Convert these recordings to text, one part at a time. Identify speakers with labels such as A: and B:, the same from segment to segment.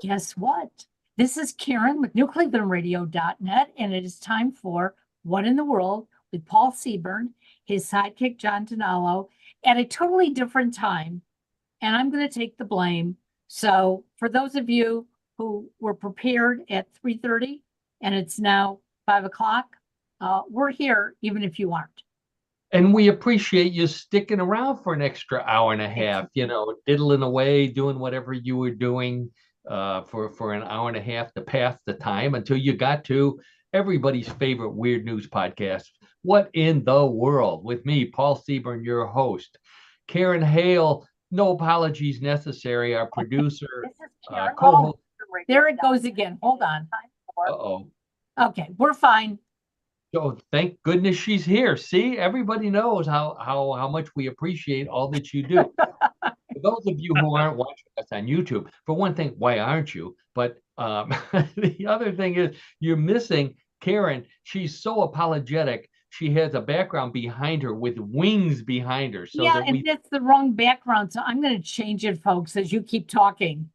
A: Guess what? This is Karen with newclevelandradio.net, and it is time for What in the World with Paul Seaburn, his sidekick, John DiNallo, at a totally different time. And I'm going to take the blame. So for those of you who were prepared at 3:30 and it's now 5 o'clock, we're here even if you aren't.
B: And we appreciate you sticking around for an extra hour and a half, diddling away, doing whatever you were doing for an hour and a half to pass the time until you got to everybody's favorite weird news podcast, What in the World? With me, Paul Seaburn, your host. Karen Hale, no apologies necessary, our producer,
A: This is Karen.
B: co-host.
A: There it goes again. Hold on.
B: Uh-oh.
A: Okay, we're fine.
B: So thank goodness she's here. See, everybody knows how much we appreciate all that you do. For those of you who aren't watching us on YouTube, for one thing, why aren't you? But the other thing is you're missing Karen. She's so apologetic. She has a background behind her with wings behind her, so
A: Yeah,
B: that
A: and
B: we
A: that's the wrong background. So I'm going to change it, folks, as you keep talking.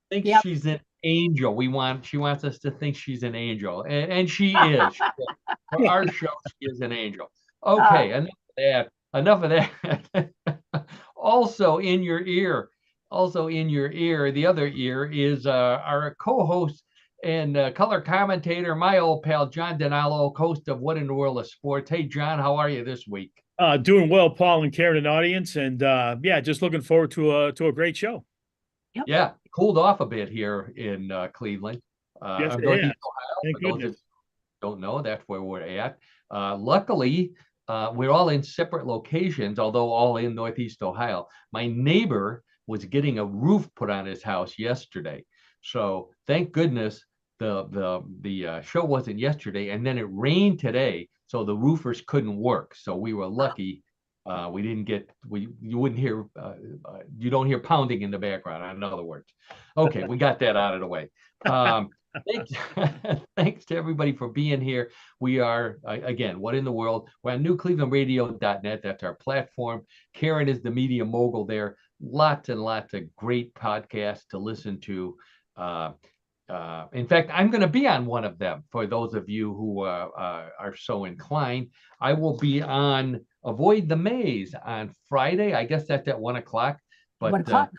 B: think
A: Yep.
B: she's an angel. She wants us to think she's an angel, and she is. For our show, she is an angel. Okay, enough of that. Enough of that. Also in your ear, the other ear is our co-host and color commentator, my old pal John DiNallo, host of What in the World of Sports. Hey, John, how are you this week?
C: Doing well, Paul and Karen and audience, and yeah, just looking forward to a great show.
A: Yep.
B: Yeah, cooled off a bit here in Cleveland.
C: Yes,
B: Northeast
C: Ohio.
B: Thank goodness. Those that don't know, that's where we're at. Luckily, we're all in separate locations, although all in Northeast Ohio. My neighbor was getting a roof put on his house yesterday, so thank goodness the show wasn't yesterday, and then it rained today, so the roofers couldn't work. So we were lucky. We didn't get you wouldn't hear you don't hear pounding in the background. In other words, okay, we got that out of the way. Thanks, thanks to everybody for being here. We are, again, What in the World? We're on newclevelandradio.net. That's our platform. Karen is the media mogul there. Lots and lots of great podcasts to listen to. In fact, I'm going to be on one of them for those of you who are so inclined. I will be on Avoid the Maze on Friday. I guess that's at 1 o'clock. But
A: 1 o'clock.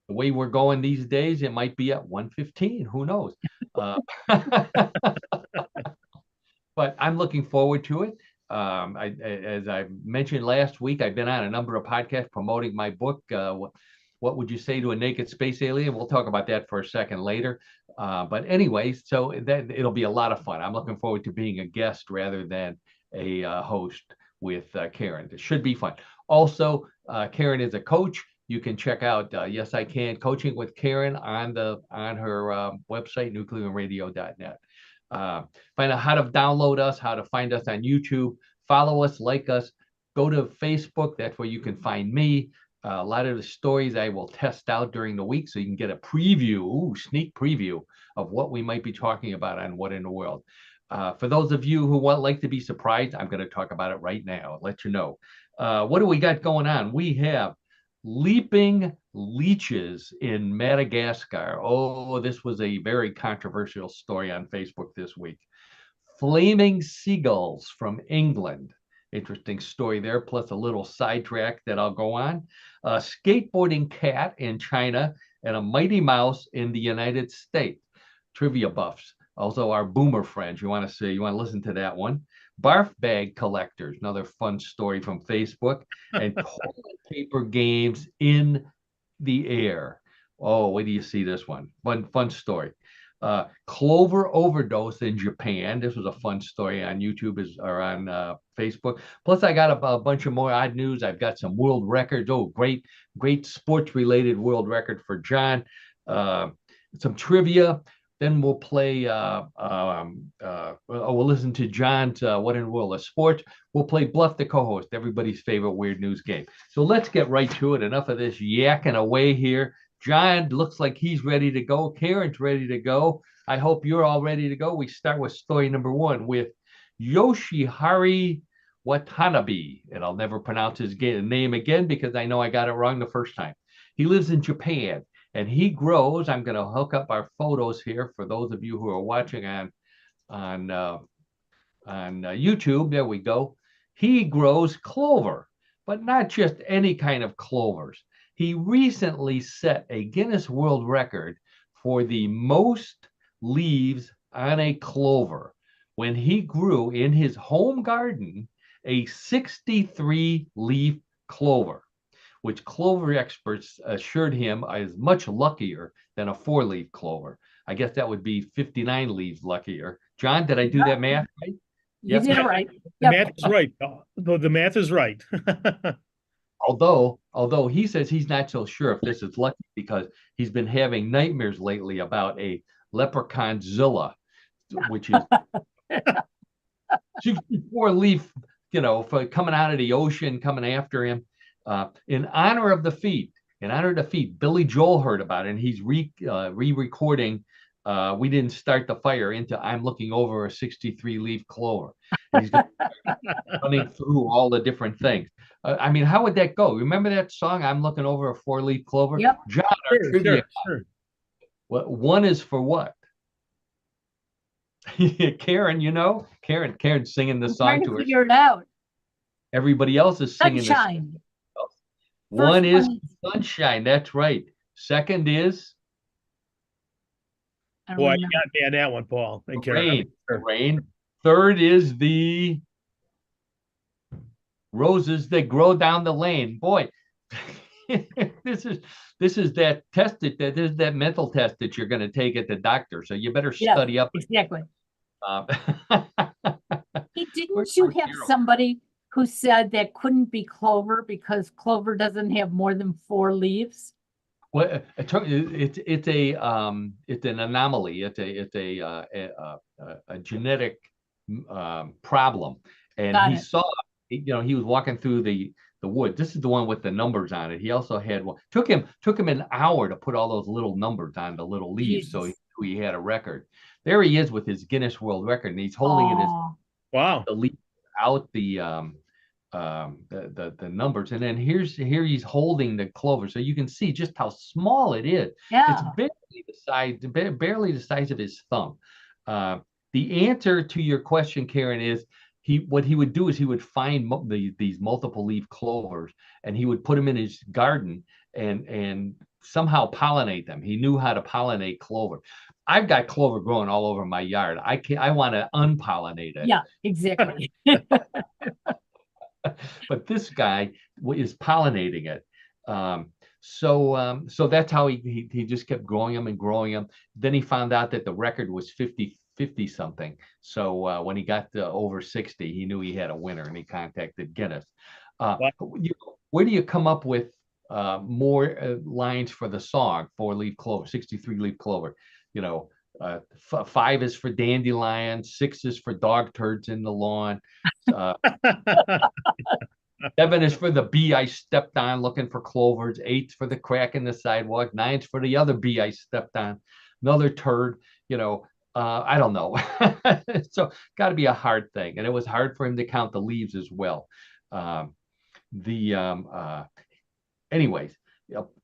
B: The way we're going these days, it might be at 1:15. Who knows? But I'm looking forward to it. As I mentioned last week, I've been on a number of podcasts promoting my book, What Would You Say to a Naked Space Alien? We'll talk about that for a second later. But anyway, so that it'll be a lot of fun. I'm looking forward to being a guest rather than a host with Karen. It should be fun. Also, Karen is a coach. You can check out Yes I Can Coaching with Karen on her website, newclevelandradio.net. Find out how to download us, how to find us on YouTube, follow us, like us, go to Facebook. That's where you can find me. A lot of the stories I will test out during the week so you can get a preview, sneak preview of what we might be talking about on What in the World. For those of you who like to be surprised, I'm going to talk about it right now. I'll let you know. What do we got going on? We have leaping leeches in Madagascar. Oh, this was a very controversial story on Facebook this week. Flaming seagulls from England. Interesting story there, plus a little sidetrack that I'll go on. A skateboarding cat in China and a mighty mouse in the United States. Trivia buffs. Also, our boomer friends. You want to listen to that one. Barf bag collectors, another fun story from Facebook, and toilet paper games in the air. Oh, wait do you see this one? Fun story. Clover overdose in Japan. This was a fun story on YouTube or on Facebook. Plus, I got a bunch of more odd news. I've got some world records. Oh, great sports related world record for John. Some trivia. Then we'll play. We'll listen to John's What in the World of Sports. We'll play Bluff the co-host, everybody's favorite weird news game. So let's get right to it. Enough of this yakking away here. John looks like he's ready to go. Karen's ready to go. I hope you're all ready to go. We start with story number 1 with Yoshihari Watanabe, and I'll never pronounce his name again because I know I got it wrong the first time. He lives in Japan, and he grows. I'm going to hook up our photos here for those of you who are watching on YouTube. There we go. He grows clover, but not just any kind of clovers. He recently set a Guinness World Record for the most leaves on a clover when he grew in his home garden a 63 leaf clover, which clover experts assured him is much luckier than a 4-leaf clover. I guess that would be 59 leaves luckier. John, did I do that math right?
A: You did it right.
C: The math is right. The math is right.
B: Although he says he's not so sure if this is lucky because he's been having nightmares lately about a leprechaunzilla, which is 64 leaf, for coming out of the ocean, coming after him. In honor of the feat, Billy Joel heard about it, and he's re-recording We Didn't Start the Fire into I'm Looking Over a 63 Leaf Clover. And he's running through all the different things. How would that go? Remember that song, I'm Looking Over a 4-Leaf Clover?
A: Yep.
B: John, our trivia.
C: Sure.
B: One is for what? Karen, Karen's singing the song to her.
A: Figure it out.
B: Everybody else is singing
A: Sunshine.
B: One is sunshine. That's right. Second is
C: Boy, you got me on that one, Paul. And Karen.
B: Rain. Third is the roses that grow down the lane. Boy, this is that test this is that mental test that you're going to take at the doctor. So you better study up.
A: Exactly. Didn't you have somebody who said that couldn't be clover because clover doesn't have more than 4 leaves?
B: Well, it's an anomaly. It's a genetic problem, and he saw. He was walking through the wood. This is the one with the numbers on it. He also had one. Took him an hour to put all those little numbers on the little leaves, Jesus. So he had a record. There he is with his Guinness World Record, and he's holding it as the leaf out the numbers, and then here he's holding the clover, so you can see just how small it is. It's barely the size of his thumb. The answer to your question, Karen, is what he would do is he would find these multiple leaf clovers, and he would put them in his garden and somehow pollinate them. He knew how to pollinate clover. I've got clover growing all over my yard. I want to unpollinate it.
A: Yeah, exactly.
B: But this guy is pollinating it. So that's how he just kept growing them and growing them. Then he found out that the record was 50 something. So when he got to over 60, he knew he had a winner, and he contacted Guinness. Where do you come up with more lines for the song 4-leaf clover, 63 leaf clover? 5 is for dandelion, 6 is for dog turds in the lawn. 7 is for the bee I stepped on looking for clovers. 8's for the crack in the sidewalk. 9's for the other bee I stepped on. Another turd, I don't know. So got to be a hard thing. And it was hard for him to count the leaves as well. Anyways,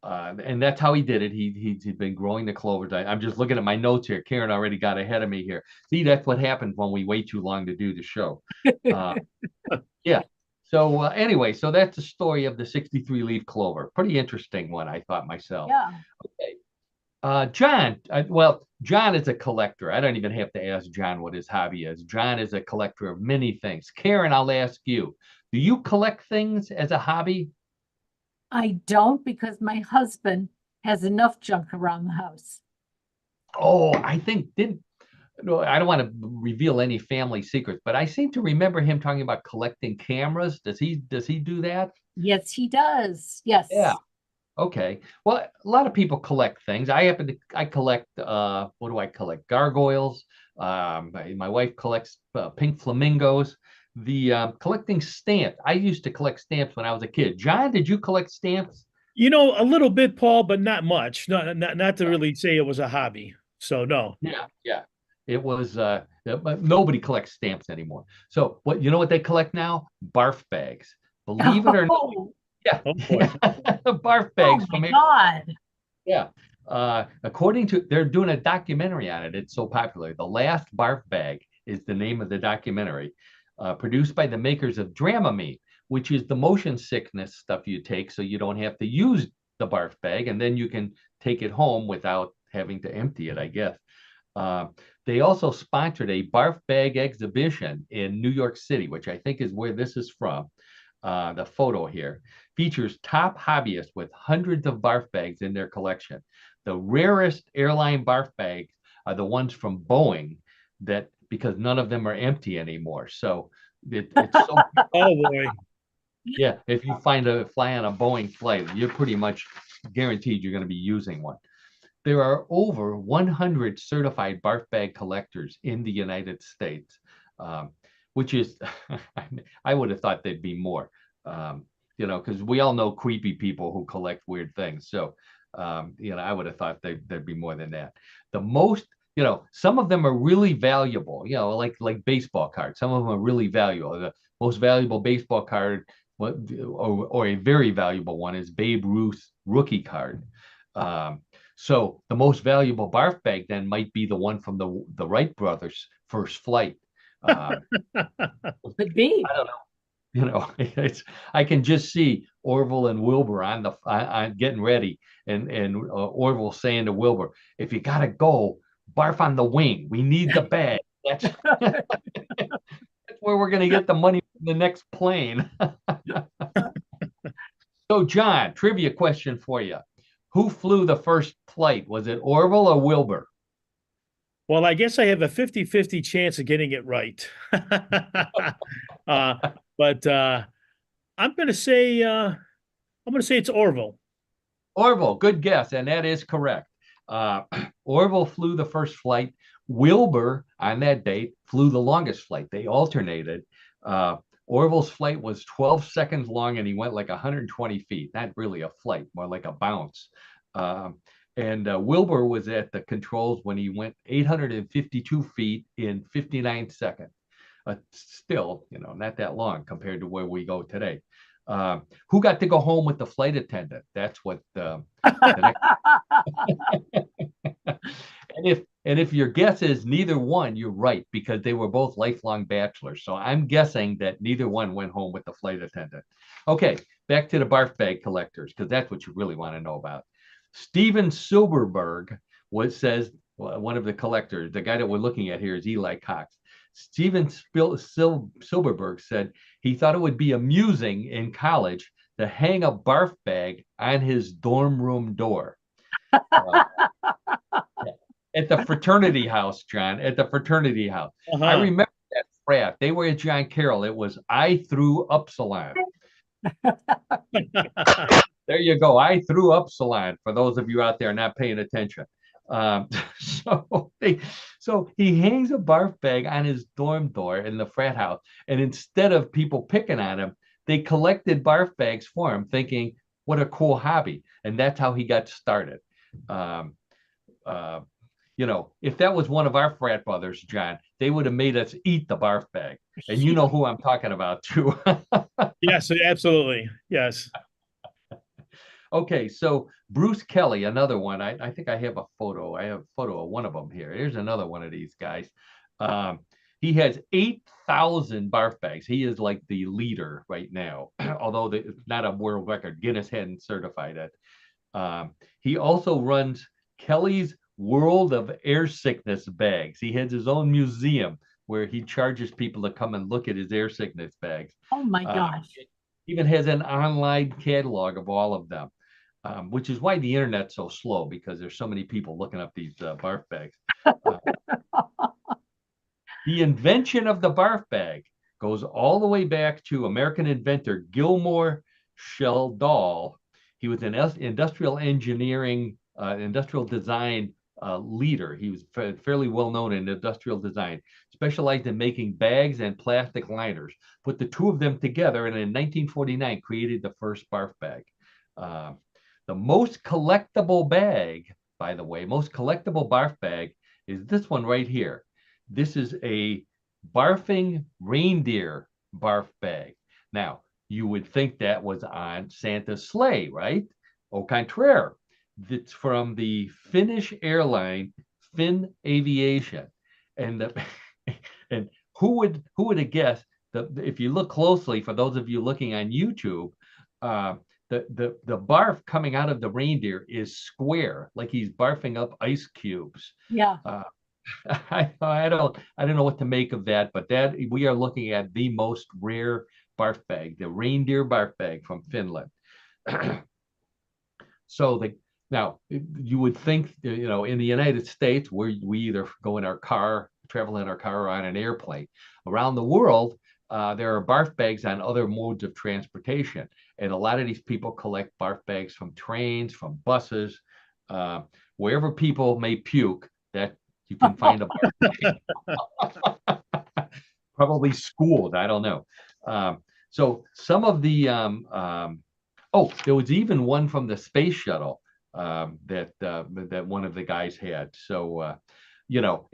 B: and that's how he did it. He'd been growing the clovers. I'm just looking at my notes here. Karen already got ahead of me here. See, that's what happens when we wait too long to do the show. Yeah. So anyway, so that's the story of the 63 leaf clover. Pretty interesting one, I thought myself.
A: Yeah.
B: Okay. John, John is a collector. I don't even have to ask John what his hobby is. John is a collector of many things. Karen, I'll ask you, do you collect things as a hobby?
A: I don't, because my husband has enough junk around the house.
B: Oh, I don't want to reveal any family secrets, but I seem to remember him talking about collecting cameras. Does he do that?
A: Yes, he does. Yes.
B: Yeah. Okay. Well, a lot of people collect things. I collect, what do I collect? Gargoyles. My wife collects pink flamingos. Collecting stamps. I used to collect stamps when I was a kid. John, did you collect stamps?
C: A little bit, Paul, but not much. Not to really say it was a hobby. So no.
B: Yeah. It was. But nobody collects stamps anymore. So what they collect now? Barf bags. Believe it or not. Yeah.
C: Oh, boy.
B: Barf bags.
A: Oh my God.
B: Yeah. According to, they're doing a documentary on it. It's so popular. The Last Barf Bag is the name of the documentary, produced by the makers of Dramamine, which is the motion sickness stuff you take so you don't have to use the barf bag, and then you can take it home without having to empty it, I guess. They also sponsored a barf bag exhibition in New York City, which I think is where this is from. The photo here features top hobbyists with hundreds of barf bags in their collection. The rarest airline barf bags are the ones from Boeing, that because none of them are empty anymore. So it's so
C: Oh boy.
B: yeah, if you fly on a Boeing flight, you're pretty much guaranteed you're going to be using one. There are over 100 certified barf bag collectors in the United States, which is, I would have thought there'd be more, because we all know creepy people who collect weird things. So, I would have thought there'd be more than that. The most, some of them are really valuable, like baseball cards. Some of them are really valuable. The most valuable baseball card, or a very valuable one, is Babe Ruth's rookie card. So the most valuable barf bag then might be the one from the Wright brothers' first flight.
A: Could be.
B: I don't know. I can just see Orville and Wilbur on getting ready, and Orville saying to Wilbur, "If you gotta go, barf on the wing. We need the bag. That's where we're gonna get the money from the next plane." So, John, trivia question for you. Who flew the first flight? Was it Orville or Wilbur?
C: Well, I guess I have a 50-50 chance of getting it right. But I'm gonna say it's Orville.
B: Orville, good guess, and that is correct. Orville flew the first flight. Wilbur, on that date, flew the longest flight. They alternated. Orville's flight was 12 seconds long, and he went like 120 feet. Not really a flight, more like a bounce. And Wilbur was at the controls when he went 852 feet in 59 seconds. Still, not that long compared to where we go today. Who got to go home with the flight attendant? That's what the next. And if your guess is neither one, you're right, because they were both lifelong bachelors. So I'm guessing that neither one went home with the flight attendant. Okay, back to the barf bag collectors, because that's what you really want to know about. Steven Silberberg says, one of the collectors, the guy that we're looking at here is Eli Cox. Steven Silberberg said he thought it would be amusing in college to hang a barf bag on his dorm room door. At the fraternity house, John, at the fraternity house. I remember that frat. They were at John Carroll. It was I threw Upsilon. There you go. I threw Upsilon, for those of you out there not paying attention. So he hangs a barf bag on his dorm door in the frat house, and instead of people picking on him, they collected barf bags for him, thinking, what a cool hobby. And that's how he got started. If that was one of our frat brothers, John, they would have made us eat the barf bag. And you know who I'm talking about, too.
C: Yes, absolutely. Yes.
B: Okay, so Bruce Kelly, another one. I think I have a photo. I have a photo of one of them here. Here's another one of these guys. He has 8,000 barf bags. He is like the leader right now, although it's not a world record. Guinness hadn't certified it. He also runs Kelly's World of Air Sickness bags. He has his own museum where he charges people to come and look at his air sickness bags.
A: Oh my gosh.
B: Even has an online catalog of all of them, which is why the internet's so slow, because there's so many people looking up these barf bags. The invention of the barf bag goes all the way back to American inventor Gilmore Sheldall. He was an industrial engineering, industrial design leader. He was fairly well known in industrial design, specialized in making bags and plastic liners. Put the two of them together, and in 1949 created the first barf bag. The most collectible bag, by the way, most collectible barf bag is this one right here. This is a barfing reindeer barf bag. Now, you would think that was on Santa's sleigh, right? Au contraire. that's from the Finnish airline, Finn Aviation. And the, and who would have guessed that if you look closely, for those of you looking on YouTube, the barf coming out of the reindeer is square, like he's barfing up ice cubes.
A: Yeah.
B: I don't know what to make of that, but that we are looking at the most rare barf bag, the reindeer barf bag from Finland. So now you would think, in the United States, where we either go in our car, travel in our car, or on an airplane. Around the world, there are barf bags on other modes of transportation, and a lot of these people collect barf bags from trains, from buses, wherever people may puke. That you can find a barf bag. Probably schools, I don't know. So some of the there was even one from the space shuttle that one of the guys had. So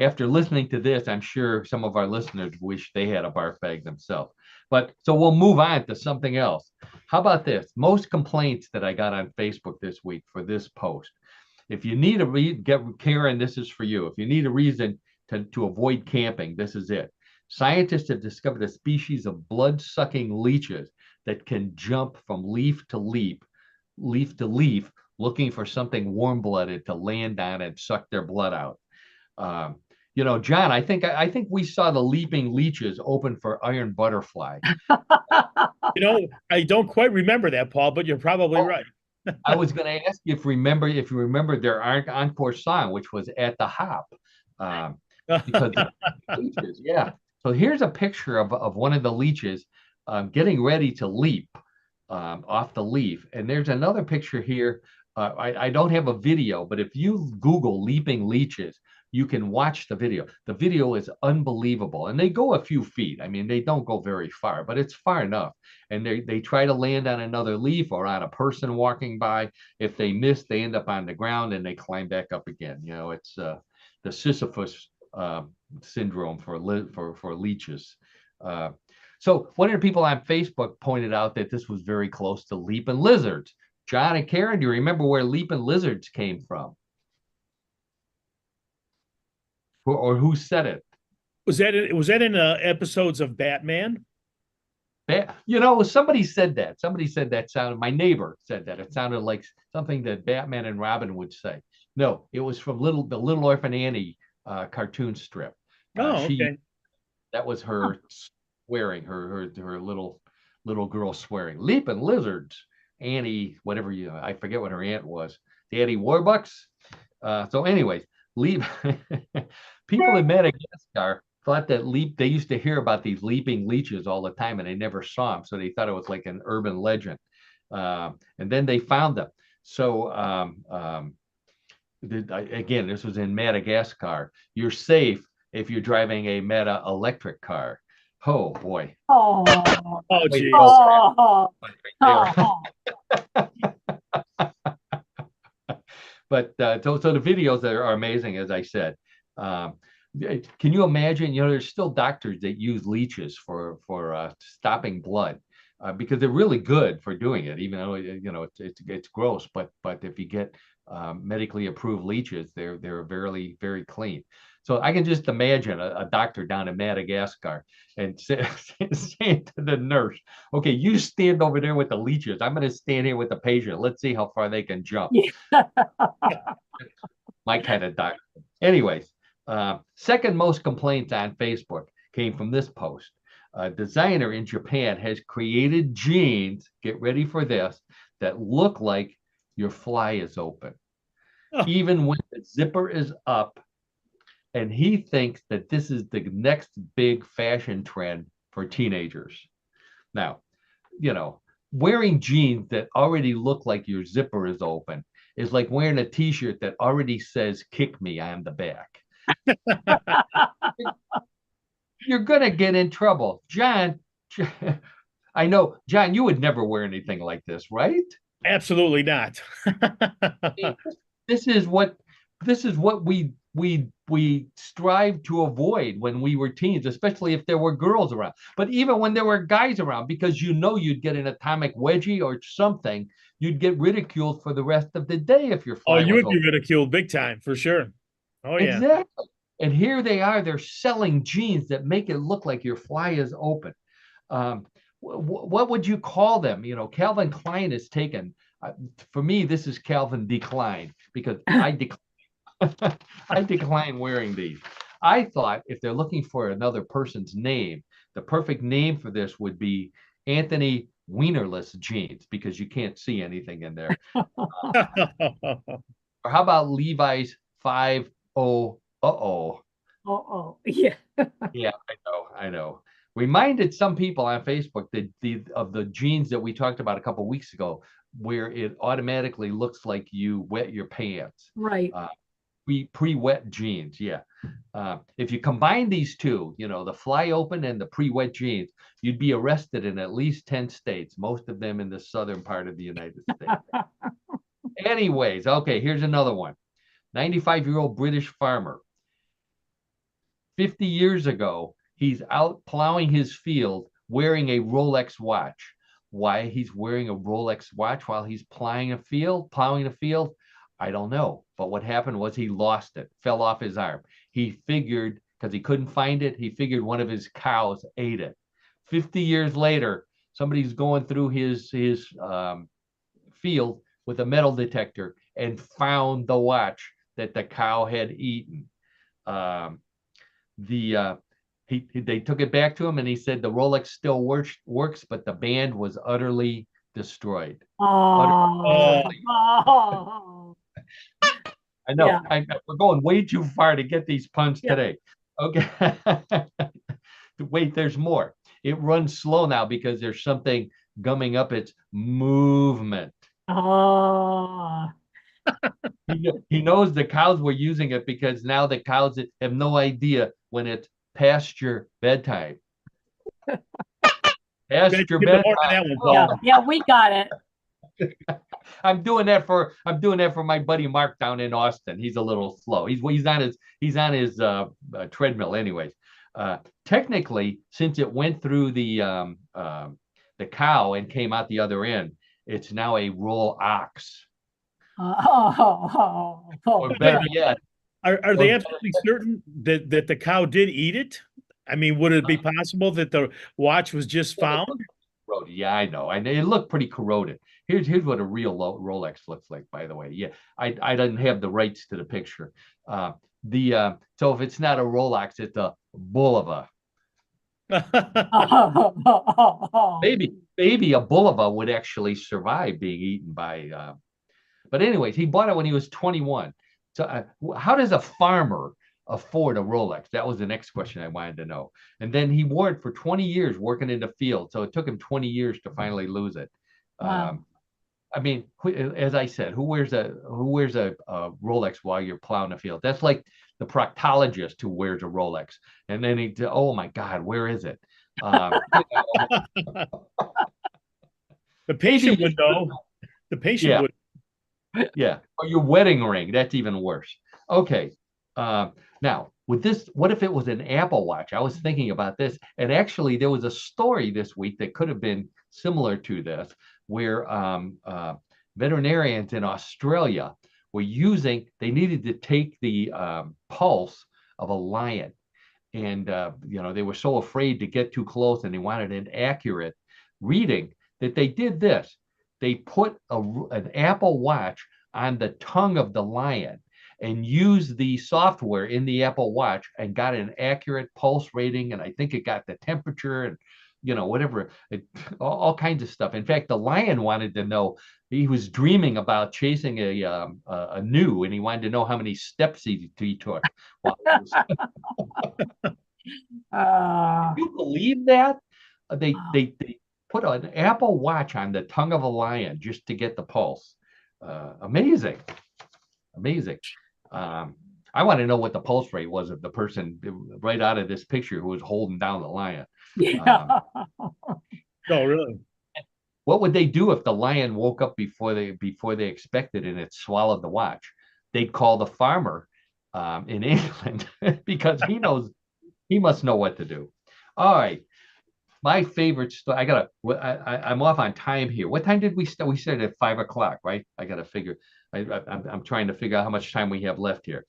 B: after listening to this, I'm sure some of our listeners wish they had a barf bag themselves. But so we'll move on to something else. How about this? Most complaints that I got on Facebook this week for this post. If you need Karen, this is for you. If you need a reason to avoid camping, this is it. Scientists have discovered a species of blood-sucking leeches that can jump from leaf to leaf, looking for something warm-blooded to land on and suck their blood out. John, I think we saw the leaping leeches open for iron butterfly.
C: I don't quite remember that, Paul, but you're probably right.
B: I was going to ask you if you remember their encore song, which was "At the Hop," because leeches, yeah. So here's a picture of one of the leeches getting ready to leap off the leaf, and there's another picture here. I don't have a video, but if you Google leaping leeches, you can watch the video. The video is unbelievable, and they go a few feet. I mean, they don't go very far, but it's far enough. And they try to land on another leaf or on a person walking by. If they miss, they end up on the ground and they climb back up again. It's the Sisyphus syndrome for leeches. So one of the people on Facebook pointed out that this was very close to leaping lizards. John and Karen, do you remember where leaping lizards came from? Or who said it?
C: Was that in episodes of Batman?
B: Somebody said that. Somebody said that sounded. My neighbor said that. It sounded like something that Batman and Robin would say. No, it was from the Little Orphan Annie cartoon strip.
C: Okay.
B: That was her swearing. Her little girl swearing. Leaping lizards, Annie, whatever I forget what her aunt was. Daddy Warbucks. So, anyways. People in Madagascar thought that they used to hear about these leaping leeches all the time, and they never saw them, so they thought it was like an urban legend. And then they found them. So again, this was in Madagascar. You're safe if you're driving a Meta electric car. Oh boy.
A: Oh,
C: geez.
B: But so the videos are amazing, as I said. Can you imagine? There's still doctors that use leeches for stopping blood because they're really good for doing it. Even though it's gross, but if you get medically approved leeches, they're very, very clean. So I can just imagine a doctor down in Madagascar and saying to the nurse, "Okay, you stand over there with the leeches. I'm going to stand here with the patient. Let's see how far they can jump." Yeah. My kind of doctor. Anyways, second most complaints on Facebook came from this post. A designer in Japan has created jeans, get ready for this, that look like your fly is open, even when the zipper is up. And he thinks that this is the next big fashion trend for teenagers. Now, wearing jeans that already look like your zipper is open is like wearing a t-shirt that already says "kick me on the back." You're going to get in trouble. John, I know, John, you would never wear anything like this, right?
C: Absolutely not.
B: This is what we strive to avoid when we were teens, especially if there were girls around. But even when there were guys around, because you'd get an atomic wedgie or something you'd get ridiculed for the rest of the day if your
C: Oh,
B: fly
C: you
B: was
C: would be
B: open.
C: ridiculed big time for sure. Oh yeah.
B: Exactly. And here they are, they're selling jeans that make it look like your fly is open. Um, what would you call them? You know, Calvin Klein is taken. For me, this is Calvin decline because I I decline wearing these. I thought if they're looking for another person's name, the perfect name for this would be Anthony Wienerless jeans because you can't see anything in there. Or how about Levi's 50? Uh-oh.
A: Oh, yeah.
B: Yeah, I know. Reminded some people on Facebook that the jeans that we talked about a couple weeks ago, where it automatically looks like you wet your pants.
A: Right.
B: Pre-wet jeans, yeah. If you combine these two, you know, the fly open and the pre-wet jeans, you'd be arrested in at least 10 states, most of them in the southern part of the United States. Anyways, okay, here's another one. 95-year-old British farmer. 50 years ago, he's out plowing his field wearing a Rolex watch. Why he's wearing a Rolex watch while he's plowing a field, I don't know. But what happened was he lost it, fell off his arm. He figured, because he couldn't find it, he figured one of his cows ate it. 50 years later, somebody's going through his field with a metal detector and found the watch that the cow had eaten. They took it back to him and he said the Rolex still works, but the band was utterly destroyed.
A: Oh,
B: I know.
A: yeah.
B: We're going way too far to get these puns
A: Yeah.
B: today. Okay. Wait, there's more. It runs slow now because there's something gumming up its movement.
A: Oh,
B: He knows the cows were using it because now the cows have no idea when it's past your bedtime. Past your
C: Get the point of
B: bedtime.
C: that one,
A: yeah,
C: Paul.
A: yeah, we got it.
B: I'm doing that for my buddy Mark down in Austin. He's a little slow. He's on his treadmill anyways. Technically, since it went through the cow and came out the other end, it's now a roll ox. Or better yet,
C: Are they absolutely certain that the cow did eat it? I mean, would it be possible that the watch was just found?
B: corroded. Yeah, I know. And it looked pretty corroded. Here's what a real Rolex looks like, by the way. Yeah, I didn't have the rights to the picture. So if it's not a Rolex, it's a Bulova. Maybe a Bulova would actually survive being eaten by. But anyways, he bought it when he was 21. So how does a farmer afford a Rolex? That was the next question I wanted to know. And then he wore it for 20 years working in the field. So it took him 20 years to finally lose it.
A: Wow.
B: I mean, as I said, who wears a Rolex while you're plowing the field? That's like the proctologist who wears a Rolex, and then oh my God, where is it?
C: The patient would know. The patient
B: Yeah.
C: would.
B: Yeah, or your wedding ring. That's even worse. Okay. Now, with this, what if it was an Apple Watch? I was thinking about this, and actually, there was a story this week that could have been similar to this, where veterinarians in Australia were they needed to take the pulse of a lion, and they were so afraid to get too close, and they wanted an accurate reading that they did this. They put an Apple Watch on the tongue of the lion and used the software in the Apple Watch and got an accurate pulse rating. And I think it got the temperature and, whatever, all kinds of stuff. In fact, the lion wanted to know, he was dreaming about chasing a gnu, and he wanted to know how many steps he took. Can you believe that? They put an Apple Watch on the tongue of a lion just to get the pulse. Amazing. I want to know what the pulse rate was of the person right out of this picture who was holding down the lion.
A: Yeah.
C: Oh, really?
B: What would they do if the lion woke up before they expected and it swallowed the watch? They'd call the farmer in England because he must know what to do. All right. my favorite story. I'm off on time here. What time did we start? We started at 5 o'clock, right? I got to figure. I'm trying to figure out how much time we have left here.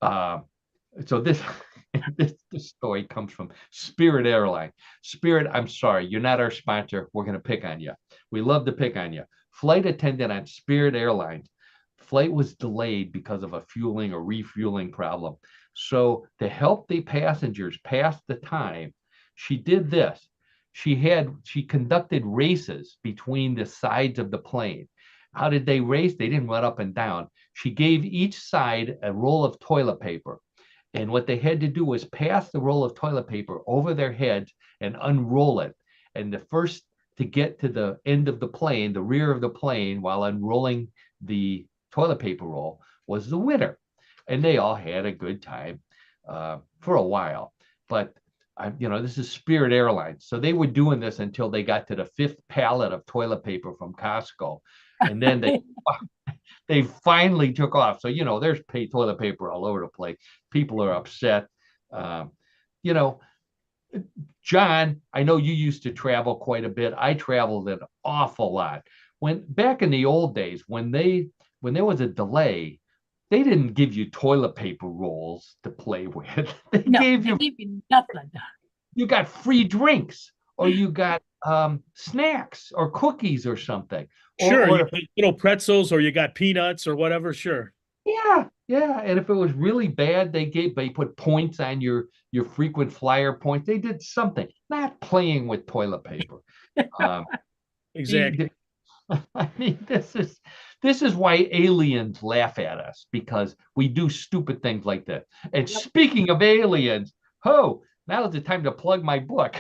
B: So this this story comes from Spirit Airline. Spirit, I'm sorry, you're not our sponsor. We're going to pick on you. We love to pick on you. Flight attendant on Spirit Airlines. Flight was delayed because of a fueling or refueling problem. So to help the passengers pass the time, she did this. She conducted races between the sides of the plane. How did they race? They didn't run up and down. She gave each side a roll of toilet paper. And what they had to do was pass the roll of toilet paper over their heads and unroll it. And the first to get to the end of the plane, the rear of the plane, while unrolling the toilet paper roll, was the winner. And they all had a good time for a while. But this is Spirit Airlines. So they were doing this until they got to the 5th pallet of toilet paper from Costco. And then they finally took off. So, there's toilet paper all over the place. People are upset. John, I know you used to travel quite a bit. I traveled an awful lot. Back in the old days, when there was a delay, they didn't give you toilet paper rolls to play with. They gave you
A: nothing.
B: You got free drinks, or you got snacks or cookies or something.
C: Sure, you put little pretzels, or you got peanuts or whatever. Sure.
B: Yeah. And if it was really bad, they put points on your frequent flyer points. They did something. Not playing with toilet paper.
C: Exactly.
B: I mean, this is why aliens laugh at us, because we do stupid things like that. And speaking of aliens, now is the time to plug my book.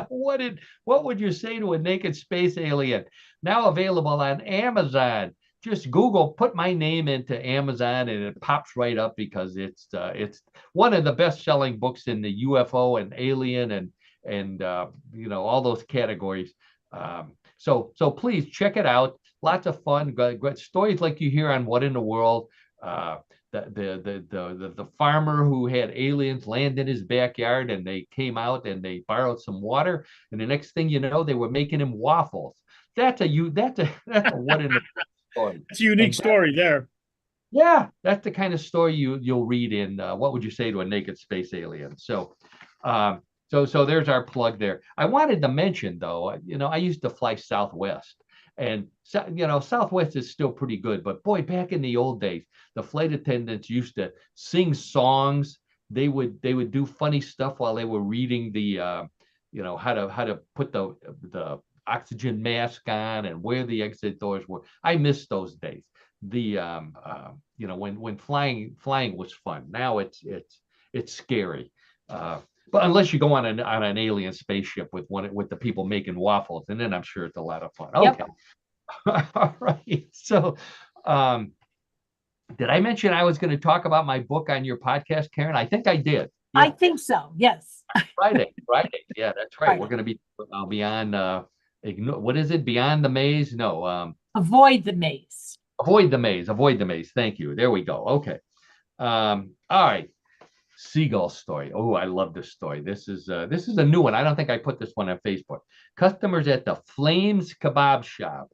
B: What would you say to a naked space alien? Now available on Amazon. Just Google, put my name into Amazon, and it pops right up, because it's one of the best-selling books in the UFO and alien and all those categories. So please check it out. Lots of fun, great stories like you hear on What in the World. The farmer who had aliens land in his backyard, and they came out and they borrowed some water, and the next thing you know, they were making him waffles. That's a What in the story.
C: It's a unique story there.
B: Yeah, that's the kind of story you'll read in What Would You Say to a Naked Space Alien? So there's our plug there. I wanted to mention, though, I used to fly Southwest, and Southwest is still pretty good. But boy, back in the old days, the flight attendants used to sing songs. They would do funny stuff while they were reading the how to put the oxygen mask on and where the exit doors were. I miss those days. When flying was fun. Now it's scary. But unless you go on an alien spaceship with the people making waffles, and then I'm sure it's a lot of fun. Okay. Yep. All right. So, did I mention I was going to talk about my book on your podcast, Karen? I think I did.
A: Yeah. I think so. Yes.
B: Friday. Yeah, that's right. We're going to be. I'll be on. What is it? Beyond the Maze? No.
A: Avoid the Maze.
B: Avoid the Maze. Thank you. There we go. Okay. All right. Seagull story. Oh, I love this story. This is a new one. I don't think I put this one on Facebook. Customers at the Flames Kebab Shop.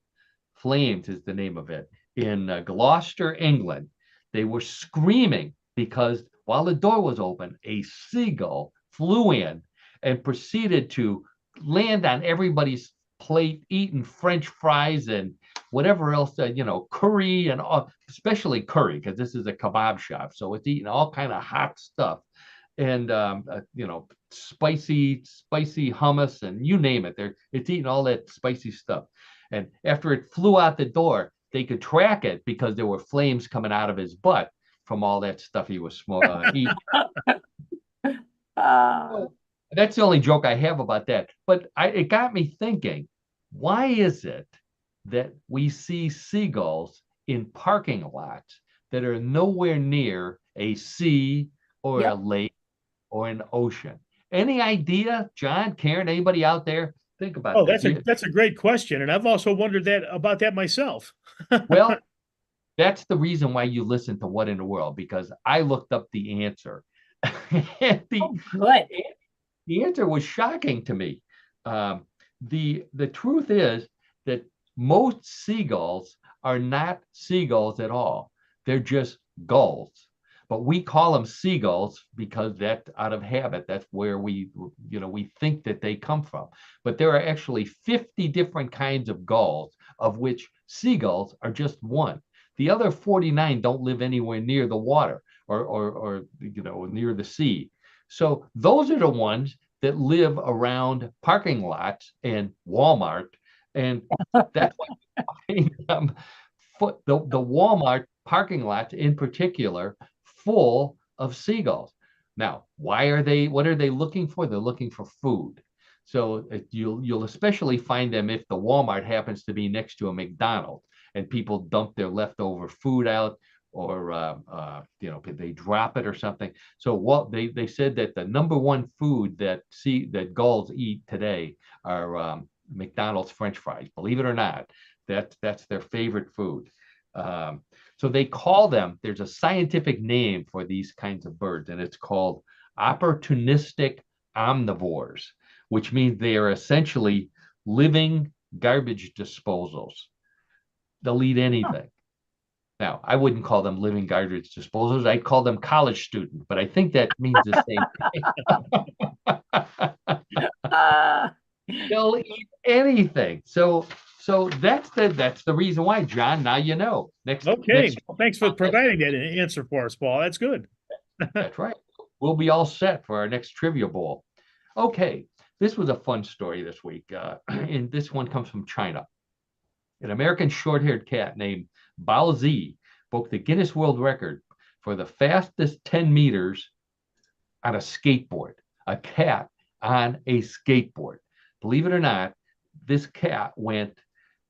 B: Flames is the name of it, in Gloucester, England. They were screaming because while the door was open, a seagull flew in and proceeded to land on everybody's plate, eating French fries and whatever else, curry, and especially curry, because this is a kebab shop. So it's eating all kind of hot stuff, and spicy hummus, and you name it. It's eating all that spicy stuff. And after it flew out the door, they could track it because there were flames coming out of his butt from all that stuff he was eating. That's the only joke I have about that. But it got me thinking, why is it that we see seagulls in parking lots that are nowhere near a sea or a lake or an ocean? Any idea, John, Karen, anybody out there? Think about that.
C: That's a great question, and I've also wondered about that myself.
B: Well, that's the reason why you listen to What in the World, because I looked up the answer.
A: Good.
B: the answer was shocking to me. The truth is that most seagulls are not seagulls at all. They're just gulls. But we call them seagulls because that's out of habit. That's where we think that they come from. But there are actually 50 different kinds of gulls, of which seagulls are just one. The other 49 don't live anywhere near the water or near the sea. So those are the ones that live around parking lots and Walmart, and that's why the Walmart parking lots in particular full of seagulls. Now, what are they looking for? They're looking for food. So you'll especially find them if the Walmart happens to be next to a McDonald's and people dump their leftover food out, or they drop it or something. So they said that the number one food that gulls eat today are McDonald's French fries. Believe it or not, that's their favorite food. So they call them, there's a scientific name for these kinds of birds, and it's called opportunistic omnivores, which means they are essentially living garbage disposals. They'll eat anything. Now, I wouldn't call them living garbage disposals. I'd call them college students, but I think that means the same thing. They'll eat anything. So that's the reason why, John. Now you know.
C: Well, thanks for providing that answer for us, Paul. That's good.
B: That's right. We'll be all set for our next trivia bowl. Okay, this was a fun story this week, and this one comes from China. An American short-haired cat named Bao Zi broke the Guinness World Record for the fastest 10 meters on a skateboard. A cat on a skateboard. Believe it or not, this cat went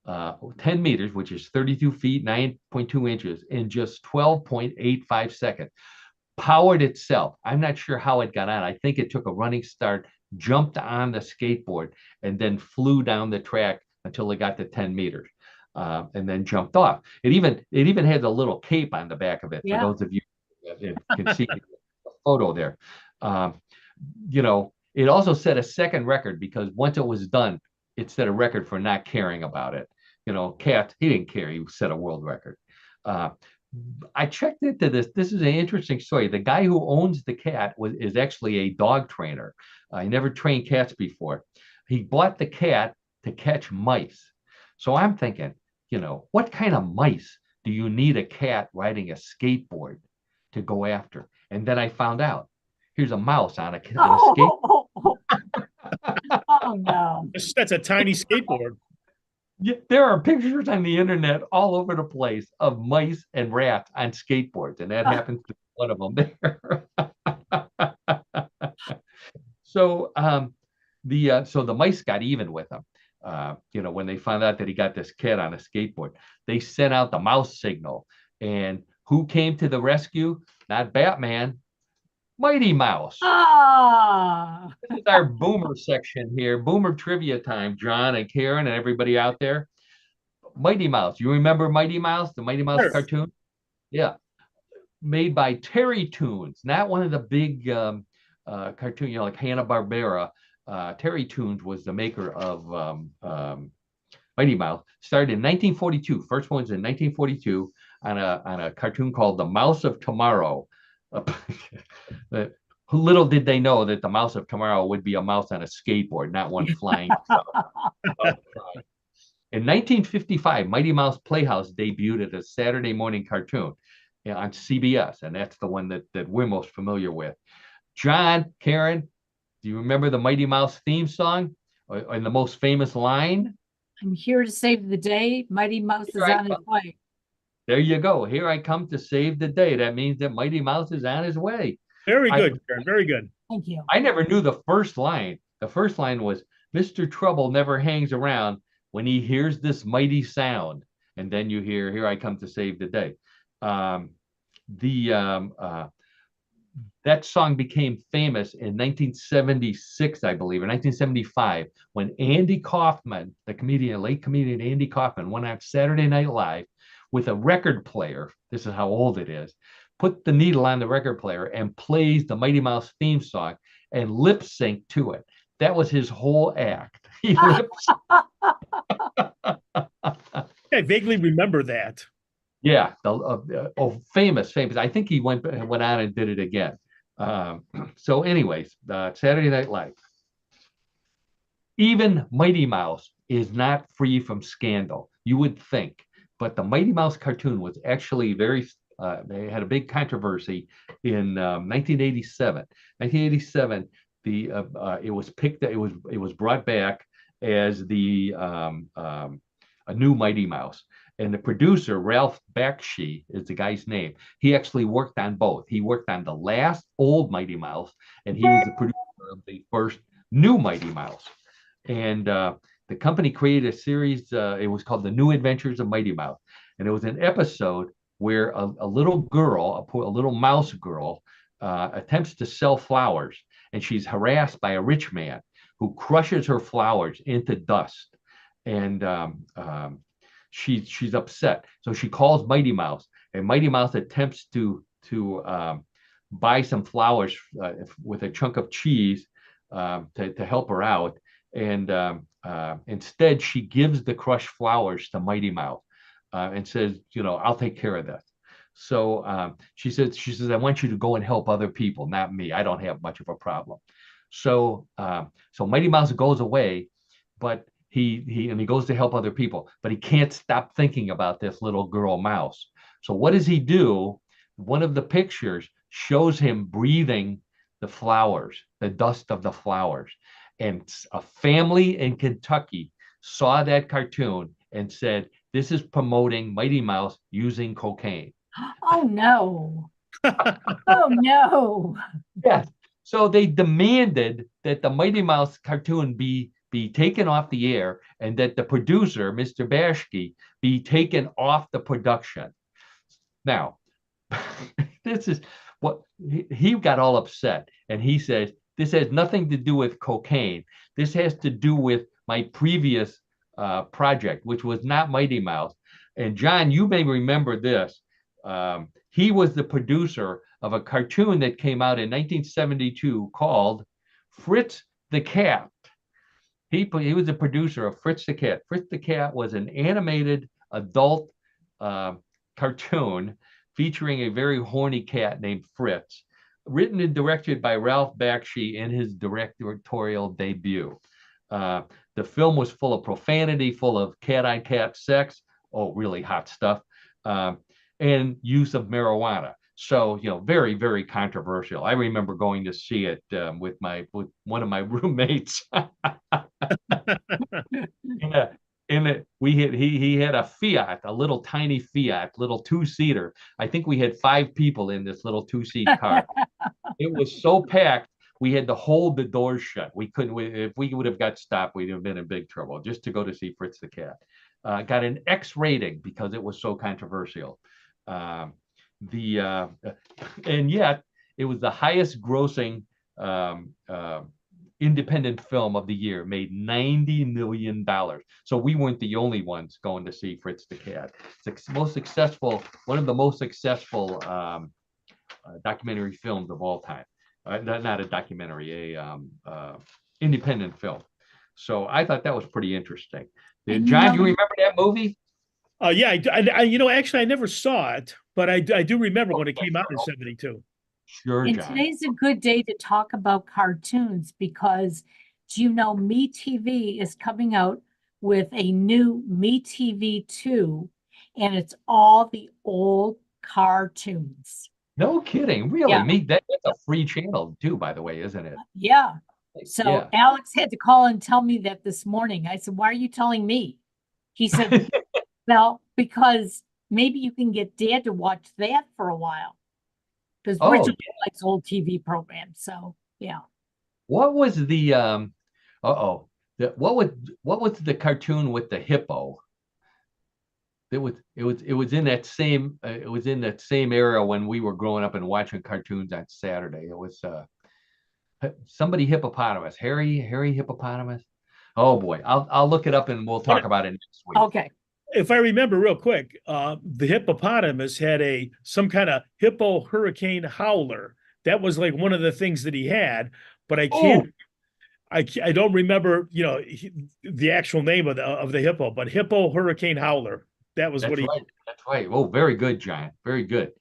B: 10 meters, which is 32 feet, 9.2 inches, in just 12.85 seconds. Powered itself. I'm not sure how it got on. I think it took a running start, jumped on the skateboard, and then flew down the track until it got to 10 meters. And then jumped off. It even has a little cape on the back of it. For those of you that can see the photo there. It also set a second record because once it was done, it set a record for not caring about it. Cat, he didn't care. He set a world record. I checked into this. This is an interesting story. The guy who owns the cat is actually a dog trainer. He never trained cats before. He bought the cat to catch mice. So I'm thinking, what kind of mice do you need a cat riding a skateboard to go after? And then I found out, here's a mouse on a skateboard.
A: Oh, no.
C: That's a tiny skateboard.
B: Yeah, there are pictures on the internet all over the place of mice and rats on skateboards, and that happens to be one of them there. So the mice got even with him. When they found out that he got this cat on a skateboard, they sent out the mouse signal. And who came to the rescue? Not Batman, Mighty Mouse. This is our boomer section here. Boomer trivia time, John and Karen and everybody out there. Mighty Mouse. You remember Mighty Mouse, the Mighty Mouse cartoon? Yeah. Made by Terry Toons, not one of the big cartoon, like Hanna-Barbera. Terry Toons was the maker of Mighty Mouse. Started in 1942. First one was in 1942 on a cartoon called The Mouse of Tomorrow. Little did they know that the Mouse of Tomorrow would be a mouse on a skateboard, not one flying. In 1955, Mighty Mouse Playhouse debuted as a Saturday morning cartoon on CBS, and that's the one that we're most familiar with. John, Karen, do you remember the Mighty Mouse theme song and the most famous line?
A: I'm here to save the day. Mighty Mouse is on his way.
B: There you go. Here I come to save the day. That means that Mighty Mouse is on his way.
C: Very good, Karen. Very good.
A: Thank you.
B: I never knew the first line. The first line was, Mr. Trouble never hangs around when he hears this mighty sound. And then you hear, here I come to save the day. That song became famous in 1976, I believe, or 1975, when Andy Kaufman, late comedian Andy Kaufman, went on Saturday Night Live with a record player. This is how old it is. Put the needle on the record player and plays the Mighty Mouse theme song. and lip sync to it. That was his whole act. He lip
C: I vaguely remember that.
B: Yeah, famous. I think he went on and did it again. So, anyways, Saturday Night Live. Even Mighty Mouse is not free from scandal. You would think, but the Mighty Mouse cartoon was actually very. They had a big controversy in 1987. 1987, it was picked. It was brought back as a new Mighty Mouse. And the producer, Ralph Bakshi, is the guy's name. He actually worked on both. He worked on the last old Mighty Mouse, and he was the producer of the first new Mighty Mouse. And the company created a series. It was called The New Adventures of Mighty Mouse. And it was an episode where a little girl, a little mouse girl, attempts to sell flowers. And she's harassed by a rich man who crushes her flowers into dust. And she's upset. So she calls Mighty Mouse, and Mighty Mouse attempts to buy some flowers with a chunk of cheese to help her out. And instead, she gives the crushed flowers to Mighty Mouse and says, I'll take care of this. So she says, I want you to go and help other people, not me. I don't have much of a problem. So Mighty Mouse goes away, but he goes to help other people, but he can't stop thinking about this little girl mouse. So what does he do? One of the pictures shows him breathing the flowers, the dust of the flowers. And a family in Kentucky saw that cartoon and said, this is promoting Mighty Mouse using cocaine.
A: Oh, no. Oh, no.
B: Yes. So they demanded that the Mighty Mouse cartoon be taken off the air and that the producer, Mr. Bashki, be taken off the production. Now, this is what he got all upset. And he says, this has nothing to do with cocaine. This has to do with my previous project, which was not Mighty Mouse. And John, you may remember this. He was the producer of a cartoon that came out in 1972 called Fritz the Cat. He was the producer of Fritz the Cat. Fritz the Cat was an animated adult cartoon featuring a very horny cat named Fritz, written and directed by Ralph Bakshi in his directorial debut. The film was full of profanity, full of cat-on-cat sex, really hot stuff, and use of marijuana. So, very, very controversial. I remember going to see it with one of my roommates. Yeah. He had a Fiat, a little tiny Fiat, little two-seater. I think we had 5 people in this little 2-seat car. It was so packed, we had to hold the doors shut. We couldn't. If we would have got stopped, we'd have been in big trouble just to go to see Fritz the Cat. Got an X rating because it was so controversial. And yet it was the highest grossing independent film of the year, made $90 million. So we weren't the only ones going to see Fritz the Cat. It's one of the most successful documentary films of all time. Not a documentary, independent film. So I thought that was pretty interesting. John, do you remember that movie?
C: Yeah, actually, I never saw it, but I do remember when it came out in 72.
B: Sure,
A: And
B: John.
A: today's a good day to talk about cartoons because, MeTV is coming out with a new MeTV 2, and it's all the old cartoons.
B: No kidding, really?
A: Yeah.
B: That's a free channel too, by the way, isn't it?
A: Yeah. So
B: Yeah.
A: Alex had to call and tell me that this morning. I said, why are you telling me? He said, well, because maybe you can get Dad to watch that for a while. Because Richard likes old TV programs. So, yeah.
B: What was the what was the cartoon with the hippo? It was in that same era when we were growing up and watching cartoons on Saturday. It was somebody hippopotamus, Harry hippopotamus. Oh boy, I'll look it up and we'll talk about it next week.
A: Okay.
C: If I remember real quick, the hippopotamus had some kind of hippo hurricane howler. That was like one of the things that he had. but I can't. I don't remember, the actual name of the hippo, but Hippo Hurricane Howler. That was what he.
B: Right. That's right. Oh, very good, John. Very good.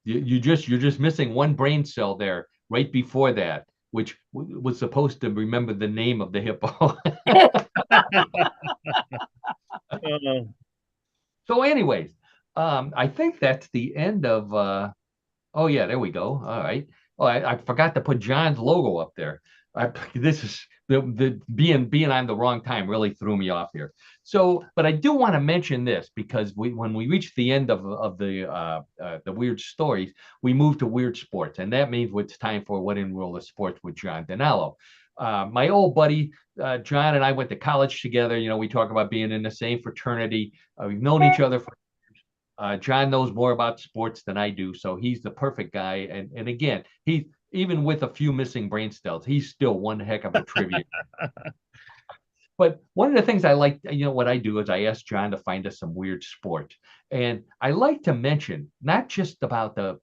B: You're just missing one brain cell there right before that, which was supposed to remember the name of the hippo. So, anyways, I think that's the end of. Oh yeah, there we go. All right. Oh, I forgot to put John's logo up there. This is the being on the wrong time really threw me off here. So, but I do want to mention this because when we reach the end of the weird stories, we move to weird sports, and that means it's time for What in the World of Sports with John DiNallo. My old buddy John and I went to college together. We talk about being in the same fraternity. We've known each other for John knows more about sports than I do, so he's the perfect guy. And again, he's even with a few missing brain cells, he's still one heck of a trivia. But one of the things I like, what I do is I ask John to find us some weird sport, and I like to mention not just about the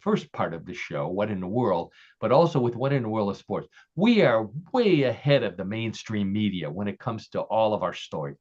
B: first part of the show, What in the World, but also with What in the World of Sports. We are way ahead of the mainstream media when it comes to all of our stories.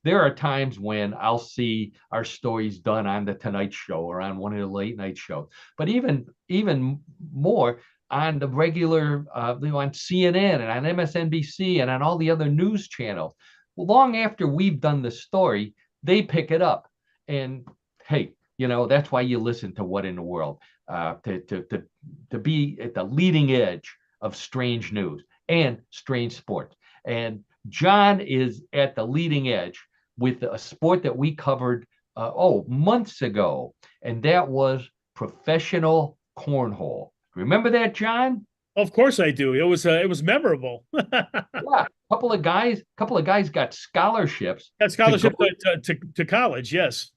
B: There are times when I'll see our stories done on the Tonight Show or on one of the late night shows, but even more on the regular, on CNN and on MSNBC and on all the other news channels. Long after we've done the story, they pick it up, and hey, that's why you listen to What in the World, to be at the leading edge of strange news and strange sports. And John is at the leading edge with a sport that we covered months ago, and that was professional cornhole. Remember that, John?
C: Of course I do. It was memorable.
B: Yeah, a couple of guys got scholarships.
C: That scholarship to college, yes.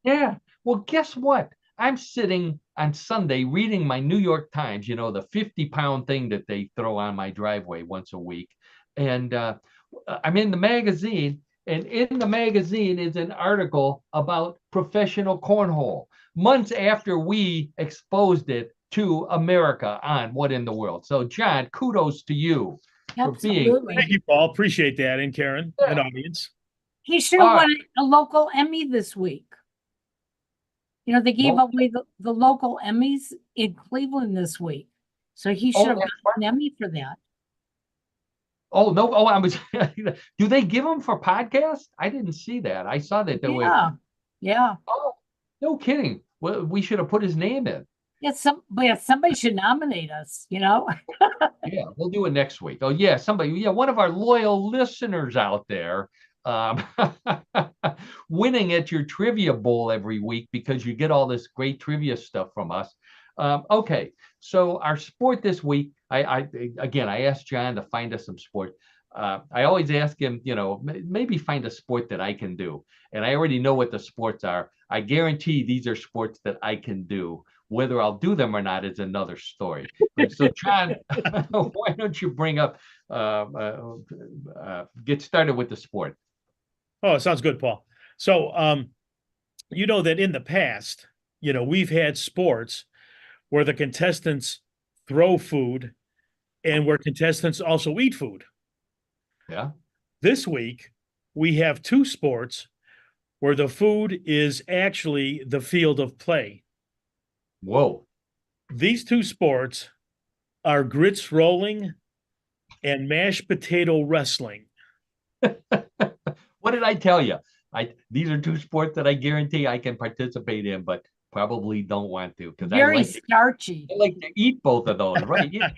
B: Yeah. Well, guess what? I'm sitting on Sunday reading my New York Times, the 50-pound thing that they throw on my driveway once a week. And I'm in the magazine, and in the magazine is an article about professional cornhole, months after we exposed it to America on What in the World. So, John, kudos to you for being.
C: Thank you, Paul. Appreciate that, and Karen, and audience.
A: He should have won a local Emmy this week. They gave away the local Emmys in Cleveland this week, so he should have gotten an Emmy for that.
B: Oh no! Oh, I was. Do they give them for podcasts? I didn't see that. I saw that there were.
A: Yeah.
B: Oh, no kidding. Well, we should have put his name in.
A: Yeah, somebody should nominate us.
B: Yeah, we'll do it next week. Oh yeah, somebody. Yeah, one of our loyal listeners out there, winning at your trivia bowl every week because you get all this great trivia stuff from us. Okay, so our sport this week, I asked John to find us some sport. I always ask him, maybe find a sport that I can do. And I already know what the sports are. I guarantee these are sports that I can do. Whether I'll do them or not is another story. So, John, why don't you bring up, get started with the sport?
C: Oh, it sounds good, Paul. So, that in the past, we've had sports where the contestants throw food and where contestants also eat food.
B: Yeah.
C: This week, we have two sports where the food is actually the field of play.
B: Whoa.
C: These two sports are grits rolling and mashed potato wrestling.
B: What did I tell you? These are two sports that I guarantee I can participate in, but probably don't want to because
A: very starchy.
B: I like to eat both of those, right? Yeah,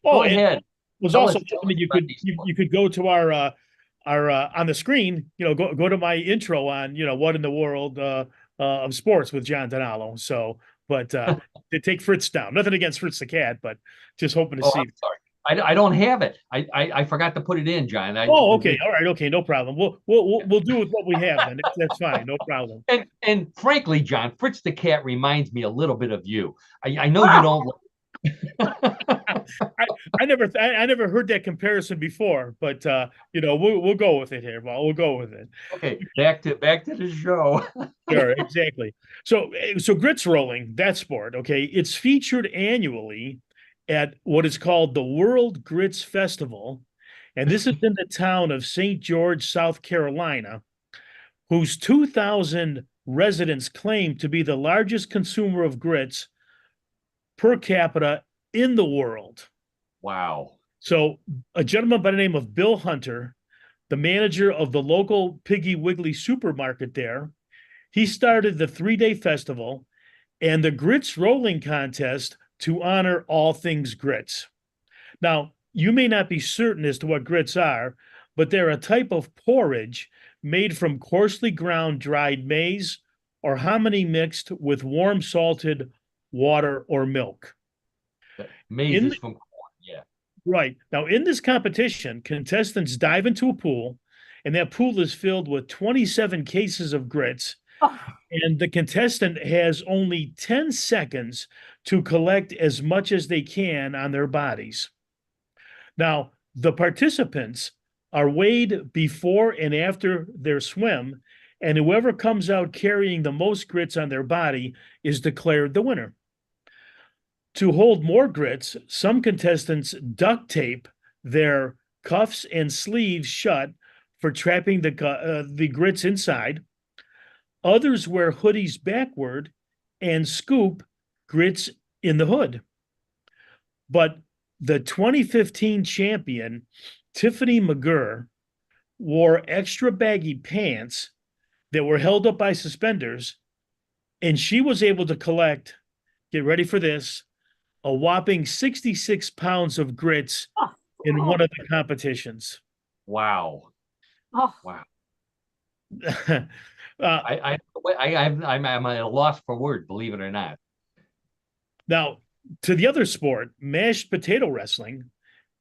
B: go ahead.
C: It was also you could go to our on the screen, go to my intro on What in the World of Sports with John DiNallo. So, but to take Fritz down. Nothing against Fritz the cat, but just hoping to see.
B: I'm sorry. I don't have it. I forgot to put it in, John.
C: Okay. All right. Okay. No problem. We'll do with what we have then. That's fine. No problem.
B: And frankly, John, Fritz the cat reminds me a little bit of you. I know you don't.
C: I never heard that comparison before, but we'll go with it here. Well, we'll go with it.
B: Okay, back to the show.
C: Sure, exactly. So grits rolling, that sport, okay, it's featured annually at what is called the World Grits Festival, and this is in the town of St. George, South Carolina, whose 2,000 residents claim to be the largest consumer of grits per capita in the world.
B: Wow.
C: So a gentleman by the name of Bill Hunter, the manager of the local Piggy Wiggly supermarket there, he started the 3-day festival and the grits rolling contest to honor all things grits. Now, you may not be certain as to what grits are, but they're a type of porridge made from coarsely ground dried maize or hominy mixed with warm salted water or milk.
B: Maize is from corn, yeah.
C: Right. Now, in this competition, contestants dive into a pool, and that pool is filled with 27 cases of grits, and the contestant has only 10 seconds to collect as much as they can on their bodies. Now, the participants are weighed before and after their swim, and whoever comes out carrying the most grits on their body is declared the winner. To hold more grits, some contestants duct tape their cuffs and sleeves shut for trapping the grits inside. Others wear hoodies backward and scoop grits in the hood. But the 2015 champion, Tiffany McGurr, wore extra baggy pants that were held up by suspenders, and she was able to collect, get ready for this, a whopping 66 pounds of grits in one of the competitions.
B: Wow.
A: Oh.
B: Wow. I'm at a loss for words, believe it or not.
C: Now, to the other sport, mashed potato wrestling,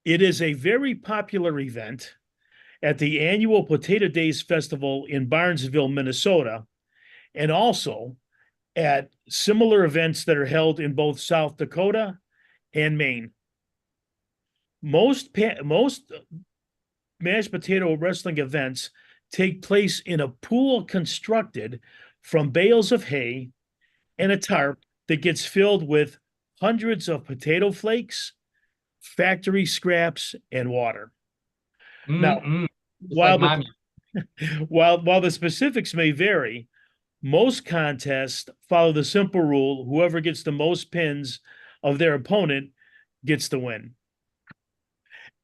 C: it is a very popular event at the annual Potato Days Festival in Barnesville, Minnesota, and also at similar events that are held in both South Dakota and Maine. Most mashed potato wrestling events take place in a pool constructed from bales of hay and a tarp that gets filled with hundreds of potato flakes, factory scraps, and water. Now, while the specifics may vary, most contests follow the simple rule: whoever gets the most pins of their opponent gets the win.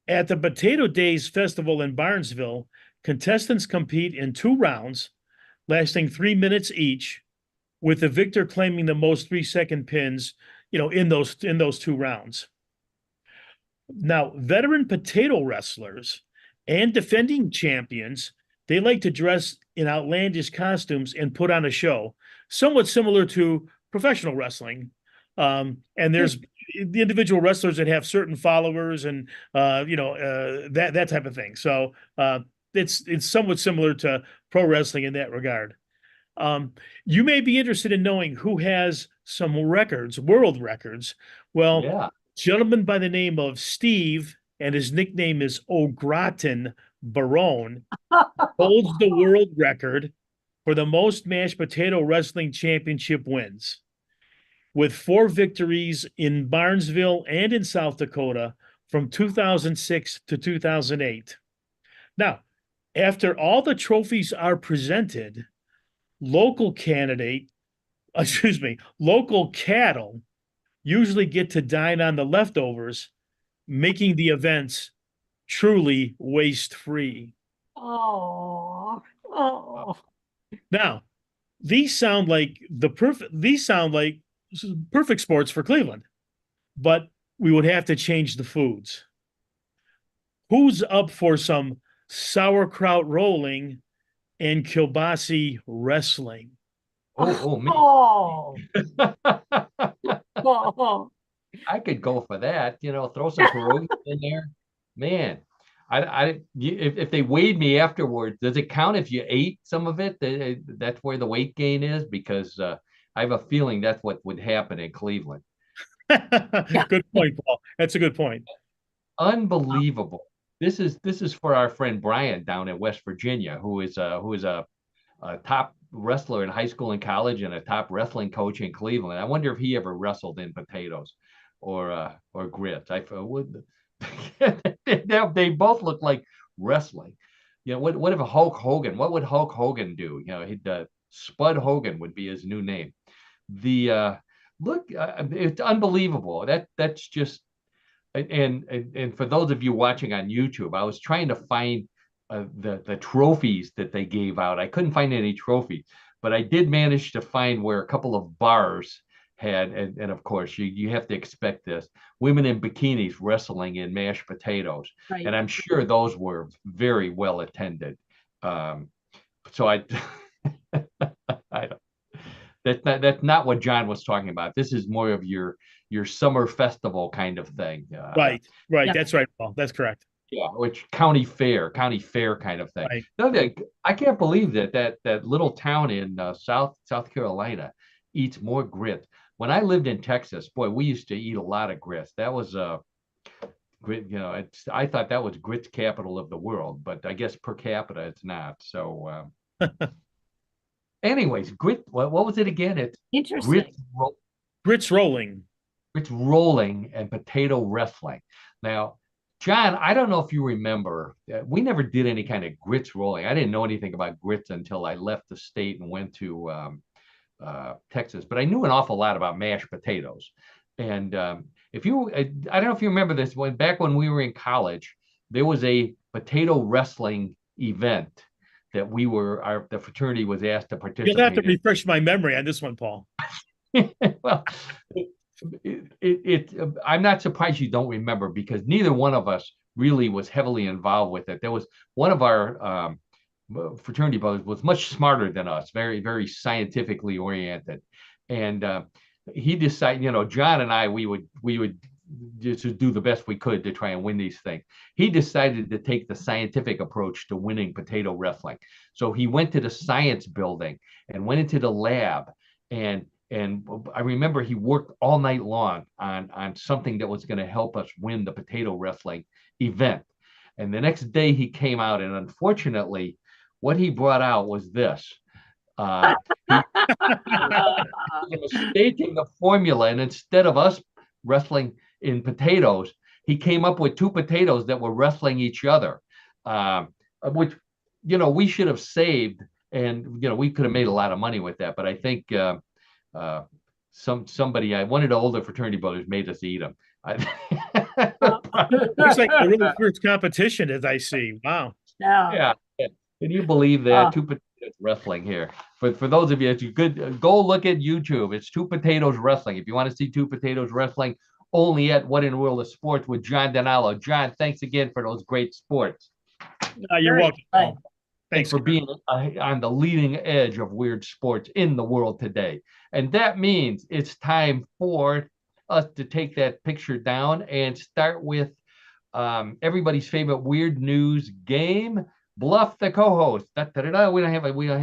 C: At the Potato Days Festival in Barnesville, contestants compete in 2 rounds, lasting 3 minutes each, with the victor claiming the most 3-second pins, in those 2 rounds. Now, veteran potato wrestlers and defending champions, they like to dress in outlandish costumes and put on a show, somewhat similar to professional wrestling. And there's the individual wrestlers that have certain followers and that type of thing. So it's somewhat similar to pro wrestling in that regard. You may be interested in knowing who has some records, world records. Well,
B: yeah.
C: Gentleman by the name of Steve, and his nickname is Au Gratin Barone, holds the world record for the most mashed potato wrestling championship wins, with 4 victories in Barnesville and in South Dakota from 2006 to 2008. Now, after all the trophies are presented, local cattle usually get to dine on the leftovers, making the events truly waste-free.
A: Oh.
C: Now, these sound like perfect sports for Cleveland, but we would have to change the foods. Who's up for some sauerkraut rolling and kielbasi wrestling?
B: Me.
A: Oh.
B: I could go for that. Throw some pierogies in there. Man, if they weighed me afterwards, does it count if you ate some of it? That's where the weight gain is, because I have a feeling that's what would happen in Cleveland.
C: Good point, Paul. That's a good point.
B: Unbelievable. This is for our friend Brian down in West Virginia, who is a top wrestler in high school and college and a top wrestling coach in Cleveland. I wonder if he ever wrestled in potatoes or grits. I would. They both look like wrestling. What if Hulk Hogan? What would Hulk Hogan do? Spud Hogan would be his new name. The look, it's unbelievable. That's just and for those of you watching on YouTube, I was trying to find the trophies that they gave out. I couldn't find any trophies, but I did manage to find where a couple of bars had, and of course you have to expect this, women in bikinis wrestling in mashed potatoes,
A: Right.
B: and I'm sure those were very well attended. So I, I don't. That's not what John was talking about. This is more of your summer festival kind of thing.
C: Right.
A: Yeah.
C: That's right, Paul. That's correct.
B: Yeah, which county fair kind of thing.
C: Right.
B: No, I can't believe that little town in South Carolina eats more grits. When I lived in Texas, boy, we used to eat a lot of grits. That was grit. I thought that was grits capital of the world, but I guess per capita it's not. So, anyways, grit. What was it again? It's
A: Interesting.
C: Grits rolling.
B: Grits rolling and potato wrestling. Now, John, I don't know if you remember, we never did any kind of grits rolling. I didn't know anything about grits until I left the state and went to Texas, but I knew an awful lot about mashed potatoes. And I don't know if you remember this, back when we were in college, there was a potato wrestling event that the fraternity was asked to participate
C: You'll have to
B: in.
C: refresh my memory on this one, Paul.
B: Well, I'm not surprised you don't remember, because neither one of us really was heavily involved with it. There was one of our fraternity brothers was much smarter than us, very, very scientifically oriented. And he decided, John and I, we would just do the best we could to try and win these things. He decided to take the scientific approach to winning potato wrestling. So he went to the science building and went into the lab, and I remember he worked all night long on something that was going to help us win the potato wrestling event. And the next day he came out, and unfortunately, what he brought out was this. He was mistaking the formula, and instead of us wrestling in potatoes, he came up with two potatoes that were wrestling each other, which we should have saved, and we could have made a lot of money with that. But I think one of the older fraternity brothers made us eat them.
C: Looks like a really fierce competition, as I see. Wow.
A: Yeah.
B: Can you believe that? Two potatoes wrestling here. For those of you, it's good. Go look at YouTube. It's Two Potatoes Wrestling. If you want to see Two Potatoes Wrestling, only at What in the World of Sports with John DiNallo. John, thanks again for those great sports.
C: You're welcome, Paul.
B: Thanks for being on the leading edge of weird sports in the world today. And that means it's time for us to take that picture down and start with everybody's favorite weird news game, Bluff the Co-host. We don't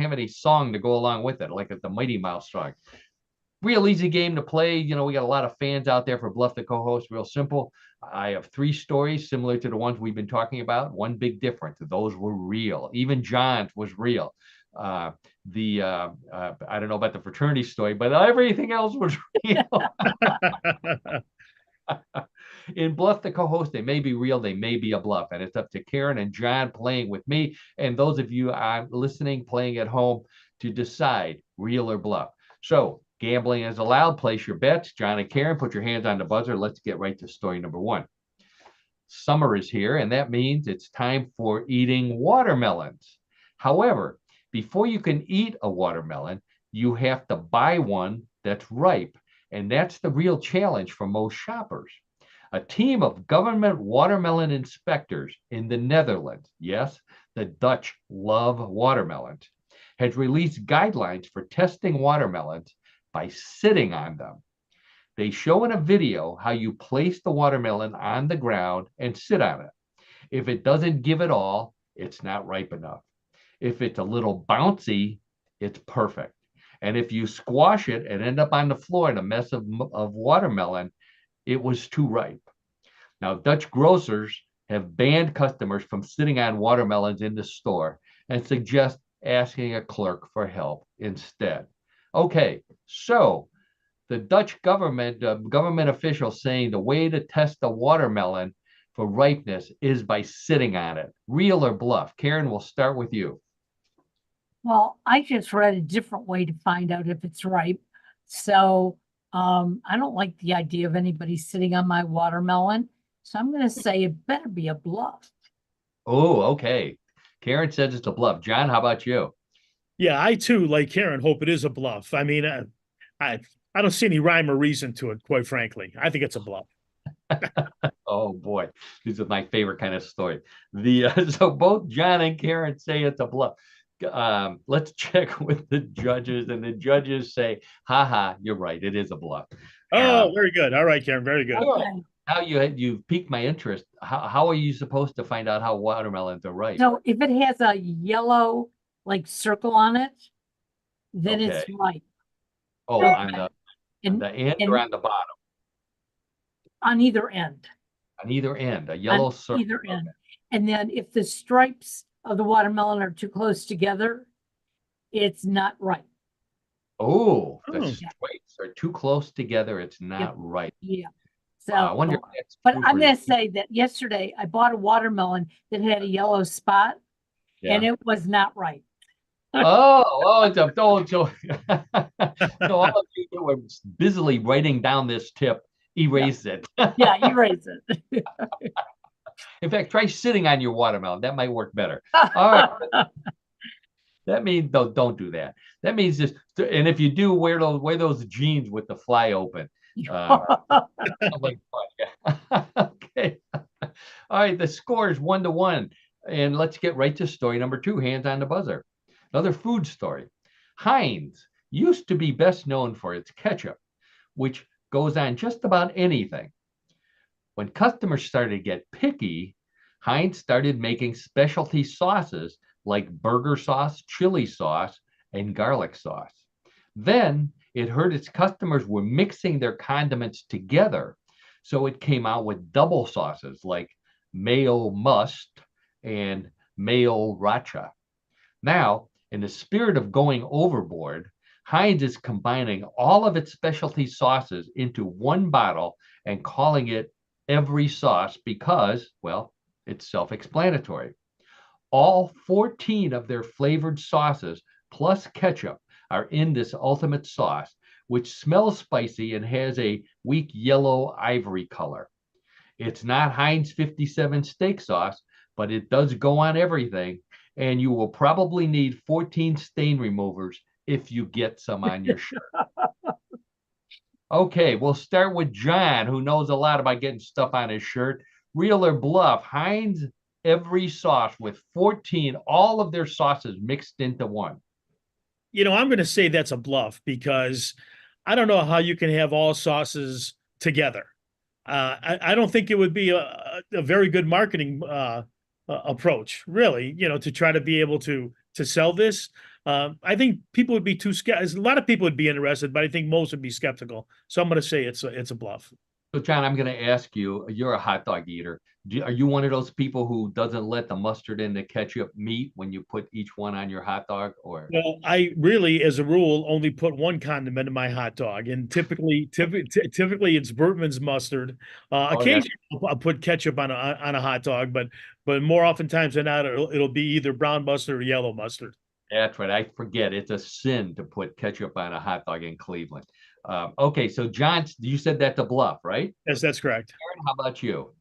B: have any song to go along with it, like the Mighty Mouse song. Real easy game to play. We got a lot of fans out there for Bluff the Co-host. Real simple. I have 3 stories similar to the ones we've been talking about. One big difference: those were real. Even John's was real. I don't know about the fraternity story, but everything else was real. In Bluff the Co-host, they may be real, they may be a bluff, and it's up to Karen and John playing with me and those of you listening, playing at home, to decide real or bluff. So gambling is allowed. Place your bets. John and Karen, put your hands on the buzzer. Let's get right to story number 1. Summer is here, and that means it's time for eating watermelons. However, before you can eat a watermelon, you have to buy one that's ripe, and that's the real challenge for most shoppers. A team of government watermelon inspectors in the Netherlands, yes, the Dutch love watermelons, has released guidelines for testing watermelons by sitting on them. They show in a video how you place the watermelon on the ground and sit on it. If it doesn't give it all, it's not ripe enough. If it's a little bouncy, it's perfect. And if you squash it and end up on the floor in a mess of watermelon, It was too ripe. Now, Dutch grocers have banned customers from sitting on watermelons in the store and suggest asking a clerk for help instead. Okay, so the Dutch government, government officials saying the way to test a watermelon for ripeness is by sitting on it. Real or bluff? Karen, we'll start with you.
A: Well, I just read a different way to find out if it's ripe. So I don't like the idea of anybody sitting on my watermelon. So I'm going to say it better be a bluff.
B: Oh, okay. Karen says it's a bluff. John, how about you?
C: Yeah, I too, like Karen, hope it is a bluff. I mean, I don't see any rhyme or reason to it, quite frankly. I think it's a bluff.
B: Oh boy, this is my favorite kind of story. So both John and Karen say it's a bluff. Let's check with the judges, and the judges say, "Ha, you're right. It is a bluff."
C: Oh, very good. All right, Karen, very good.
A: Okay.
B: Now you piqued my interest. How are you supposed to find out how watermelons are ripe?
A: So if it has a yellow like circle on it, then it's
B: Okay.
A: ripe.
B: Oh,
A: Okay.
B: on
A: And
B: the end or on the bottom?
A: on either end.
B: On either end, a yellow circle.
A: Either end. And then if the stripes of the watermelon are too close together, it's not ripe.
B: Oh, the
C: Oh.
B: stripes are too close together. It's not ripe.
A: Yeah. So,
B: I wonder if that's
A: but
B: true
A: I'm
B: for
A: going
B: you.
A: to say that yesterday I bought a watermelon that had a yellow spot and
B: Yeah.
A: it was not ripe.
B: It's a so so all of you that were busily writing down this tip, erase it.
A: Yeah, erase it.
B: In fact, try sitting on your watermelon. That might work better. All right. That means don't do that. That means just, and if you do, wear those jeans with the fly open. Like fun. Okay. All right. The score is 1-1, and let's get right to story number 2. Hands on the buzzer. Another food story. Heinz used to be best known for its ketchup, which goes on just about anything. When customers started to get picky, Heinz started making specialty sauces like burger sauce, chili sauce, and garlic sauce. Then it heard its customers were mixing their condiments together, so it came out with double sauces like mayo must and mayo racha. Now, in the spirit of going overboard, Heinz is combining all of its specialty sauces into one bottle and calling it every sauce because, well, it's self-explanatory. All 14 of their flavored sauces plus ketchup are in this ultimate sauce, which smells spicy and has a weak yellow ivory color. It's not Heinz 57 steak sauce, but it does go on everything, and you will probably need 14 stain removers if you get some on your shirt. Okay, we'll start with John, who knows a lot about getting stuff on his shirt. Real or bluff? Heinz every sauce with 14, all of their sauces mixed into one.
C: I'm going to say that's a bluff because I don't know how you can have all sauces together. I don't think it would be a very good marketing approach, really, to try to be able to sell this. I think people would be too skeptical. A lot of people would be interested, but I think most would be skeptical. So I'm going to say it's a bluff.
B: So, John, I'm going to ask you, you're a hot dog eater. Are you one of those people who doesn't let the mustard and the ketchup meet when you put each one on your hot dog? Or
C: Well, I really, as a rule, only put one condiment in my hot dog, and typically it's Bertman's mustard. Occasionally, I'll put ketchup on a hot dog, but more oftentimes than not, it'll be either brown mustard or yellow mustard.
B: That's right. I forget. It's a sin to put ketchup on a hot dog in Cleveland. Okay, so John, you said that's a bluff, right?
C: Yes, that's correct.
B: Karen, how about you?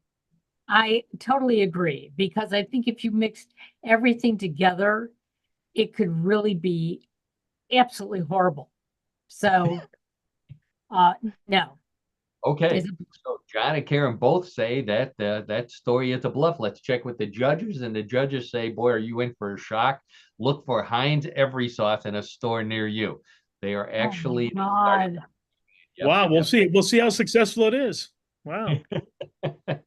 A: I totally agree because I think if you mixed everything together, it could really be absolutely horrible. So, no.
B: Okay, so John and Karen both say that that story is a bluff. Let's check with the judges, and the judges say, "Boy, are you in for a shock? Look for Heinz every sauce in a store near you." They are actually.
A: Oh my God.
C: Yep, wow, we'll see. We'll see how successful it is. Wow.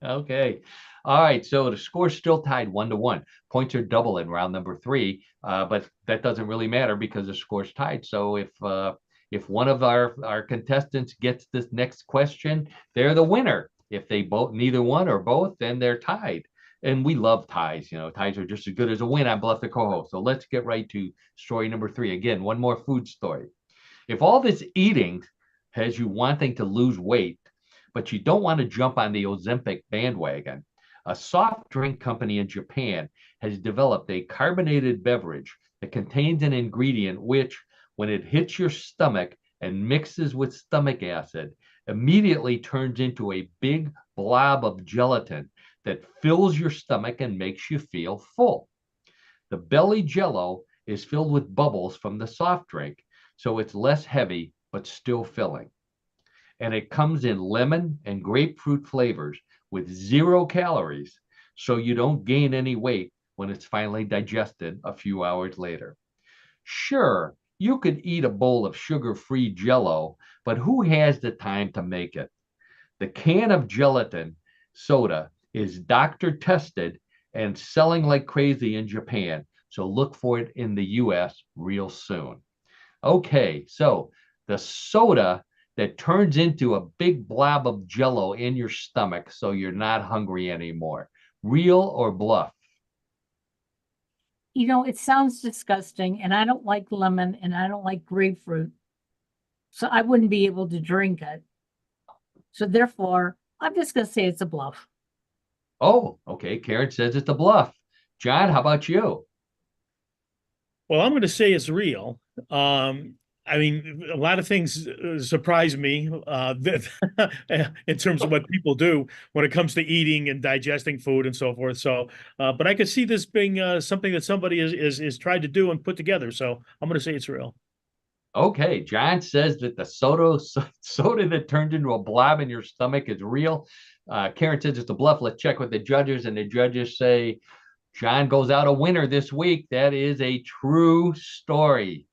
B: Okay. All right. So the score's still tied 1-1. Points are double in round number 3, but that doesn't really matter because the score's tied. So if If one of our contestants gets this next question, they're the winner. If they both, neither one or both, then they're tied. And we love ties. Ties are just as good as a win. I'm Bluff the co-host. So let's get right to story number 3. Again, one more food story. If all this eating has you wanting to lose weight, but you don't want to jump on the Ozempic bandwagon, a soft drink company in Japan has developed a carbonated beverage that contains an ingredient which, when it hits your stomach and mixes with stomach acid, immediately turns into a big blob of gelatin that fills your stomach and makes you feel full. The belly jello is filled with bubbles from the soft drink, so it's less heavy but still filling. And it comes in lemon and grapefruit flavors with 0 calories, so you don't gain any weight when it's finally digested a few hours later. Sure, you could eat a bowl of sugar-free jello, but who has the time to make it? The can of gelatin soda is doctor tested and selling like crazy in Japan, so look for it in the US real soon. Okay, so the soda that turns into a big blob of jello in your stomach so you're not hungry anymore. Real or bluff?
A: It sounds disgusting, and I don't like lemon and I don't like grapefruit. So I wouldn't be able to drink it. So therefore, I'm just going to say it's a bluff.
B: Oh, okay. Karen says it's a bluff. John, how about you?
C: Well, I'm going to say it's real. I mean, a lot of things surprise me in terms of what people do when it comes to eating and digesting food and so forth. So, but I could see this being something that somebody is tried to do and put together. So I'm going to say it's real.
B: Okay, John says that the soda that turns into a blob in your stomach is real. Karen says it's a bluff. Let's check with the judges, and the judges say John goes out a winner this week. That is a true story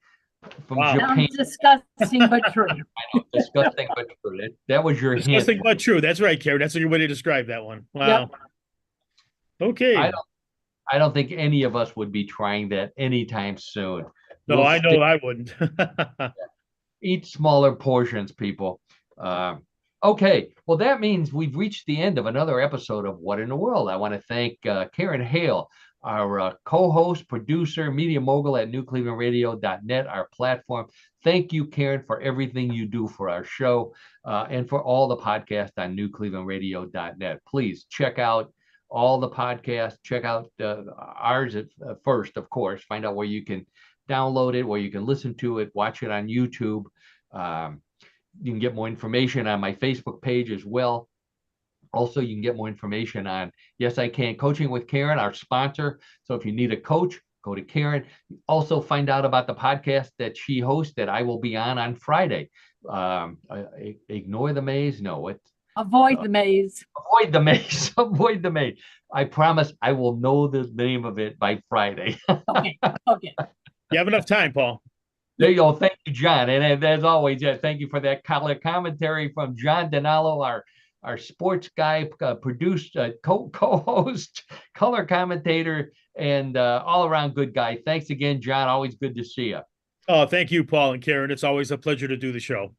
B: from Japan.
A: Sounds disgusting, but true.
B: I know, disgusting but true. That was your hint.
C: Disgusting but true. That's right, Karen. That's a good way to describe that one. Wow. Yep. Okay.
B: I don't think any of us would be trying that anytime soon.
C: No, I know I wouldn't.
B: Eat smaller portions, people. Okay, well, that means we've reached the end of another episode of What in the World. I want to thank Karen Hale, our co-host, producer, media mogul at newclevelandradio.net, our platform. Thank you, Karen, for everything you do for our show and for all the podcasts on newclevelandradio.net. Please check out all the podcasts. Check out ours at first, of course. Find out where you can download it, where you can listen to it, watch it on YouTube. You can get more information on my Facebook page as well. Also, you can get more information on Yes I Can Coaching with Karen, our sponsor. So if you need a coach, go to Karen. Also, find out about the podcast that she hosts that I will be on Friday. Ignore the maze. No, it's
A: Avoid the maze.
B: Avoid the maze. Avoid the maze. I promise I will know the name of it by Friday.
A: Okay.
C: You have enough time, Paul.
B: There you go. Thank you, John. And as always, thank you for that color commentary from John DiNallo, our sports guy, produced, co-host, color commentator, and all-around good guy. Thanks again, John. Always good to see you.
C: Oh, thank you, Paul and Karen. It's always a pleasure to do the show.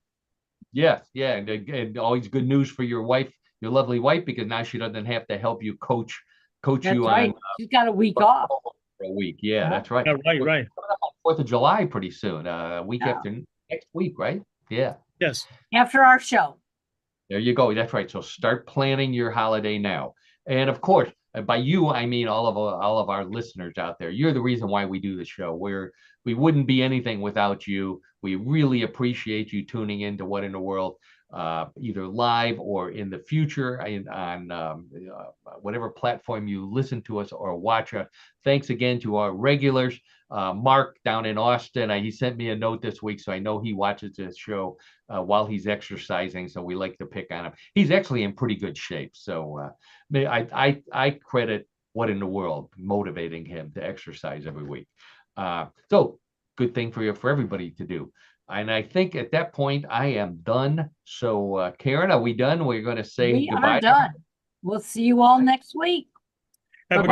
B: Yes, yeah, and always good news for your wife, your lovely wife, because now she doesn't have to help you coach
A: That's
B: you
A: right.
B: on.
A: She's got a week off.
B: For a week. Yeah, that's right.
C: Yeah, right.
B: 4th of July pretty soon. Week after next week, right? Yeah.
C: Yes.
A: After our show.
B: There you go. That's right. So start planning your holiday now. And of course, by you, I mean all of our listeners out there. You're the reason why we do the show. We wouldn't be anything without you. We really appreciate you tuning in to What in the World, either live or in the future on whatever platform you listen to us or watch us. Thanks again to our regulars. Mark down in Austin, he sent me a note this week, so I know he watches this show while he's exercising, so we like to pick on him. He's actually in pretty good shape, so I credit What in the World motivating him to exercise every week. So good thing for everybody to do. And I think at that point I am done. So Karen, are we done? We're going to say goodbye.
A: We are done. We'll see you all next week.
C: Have a good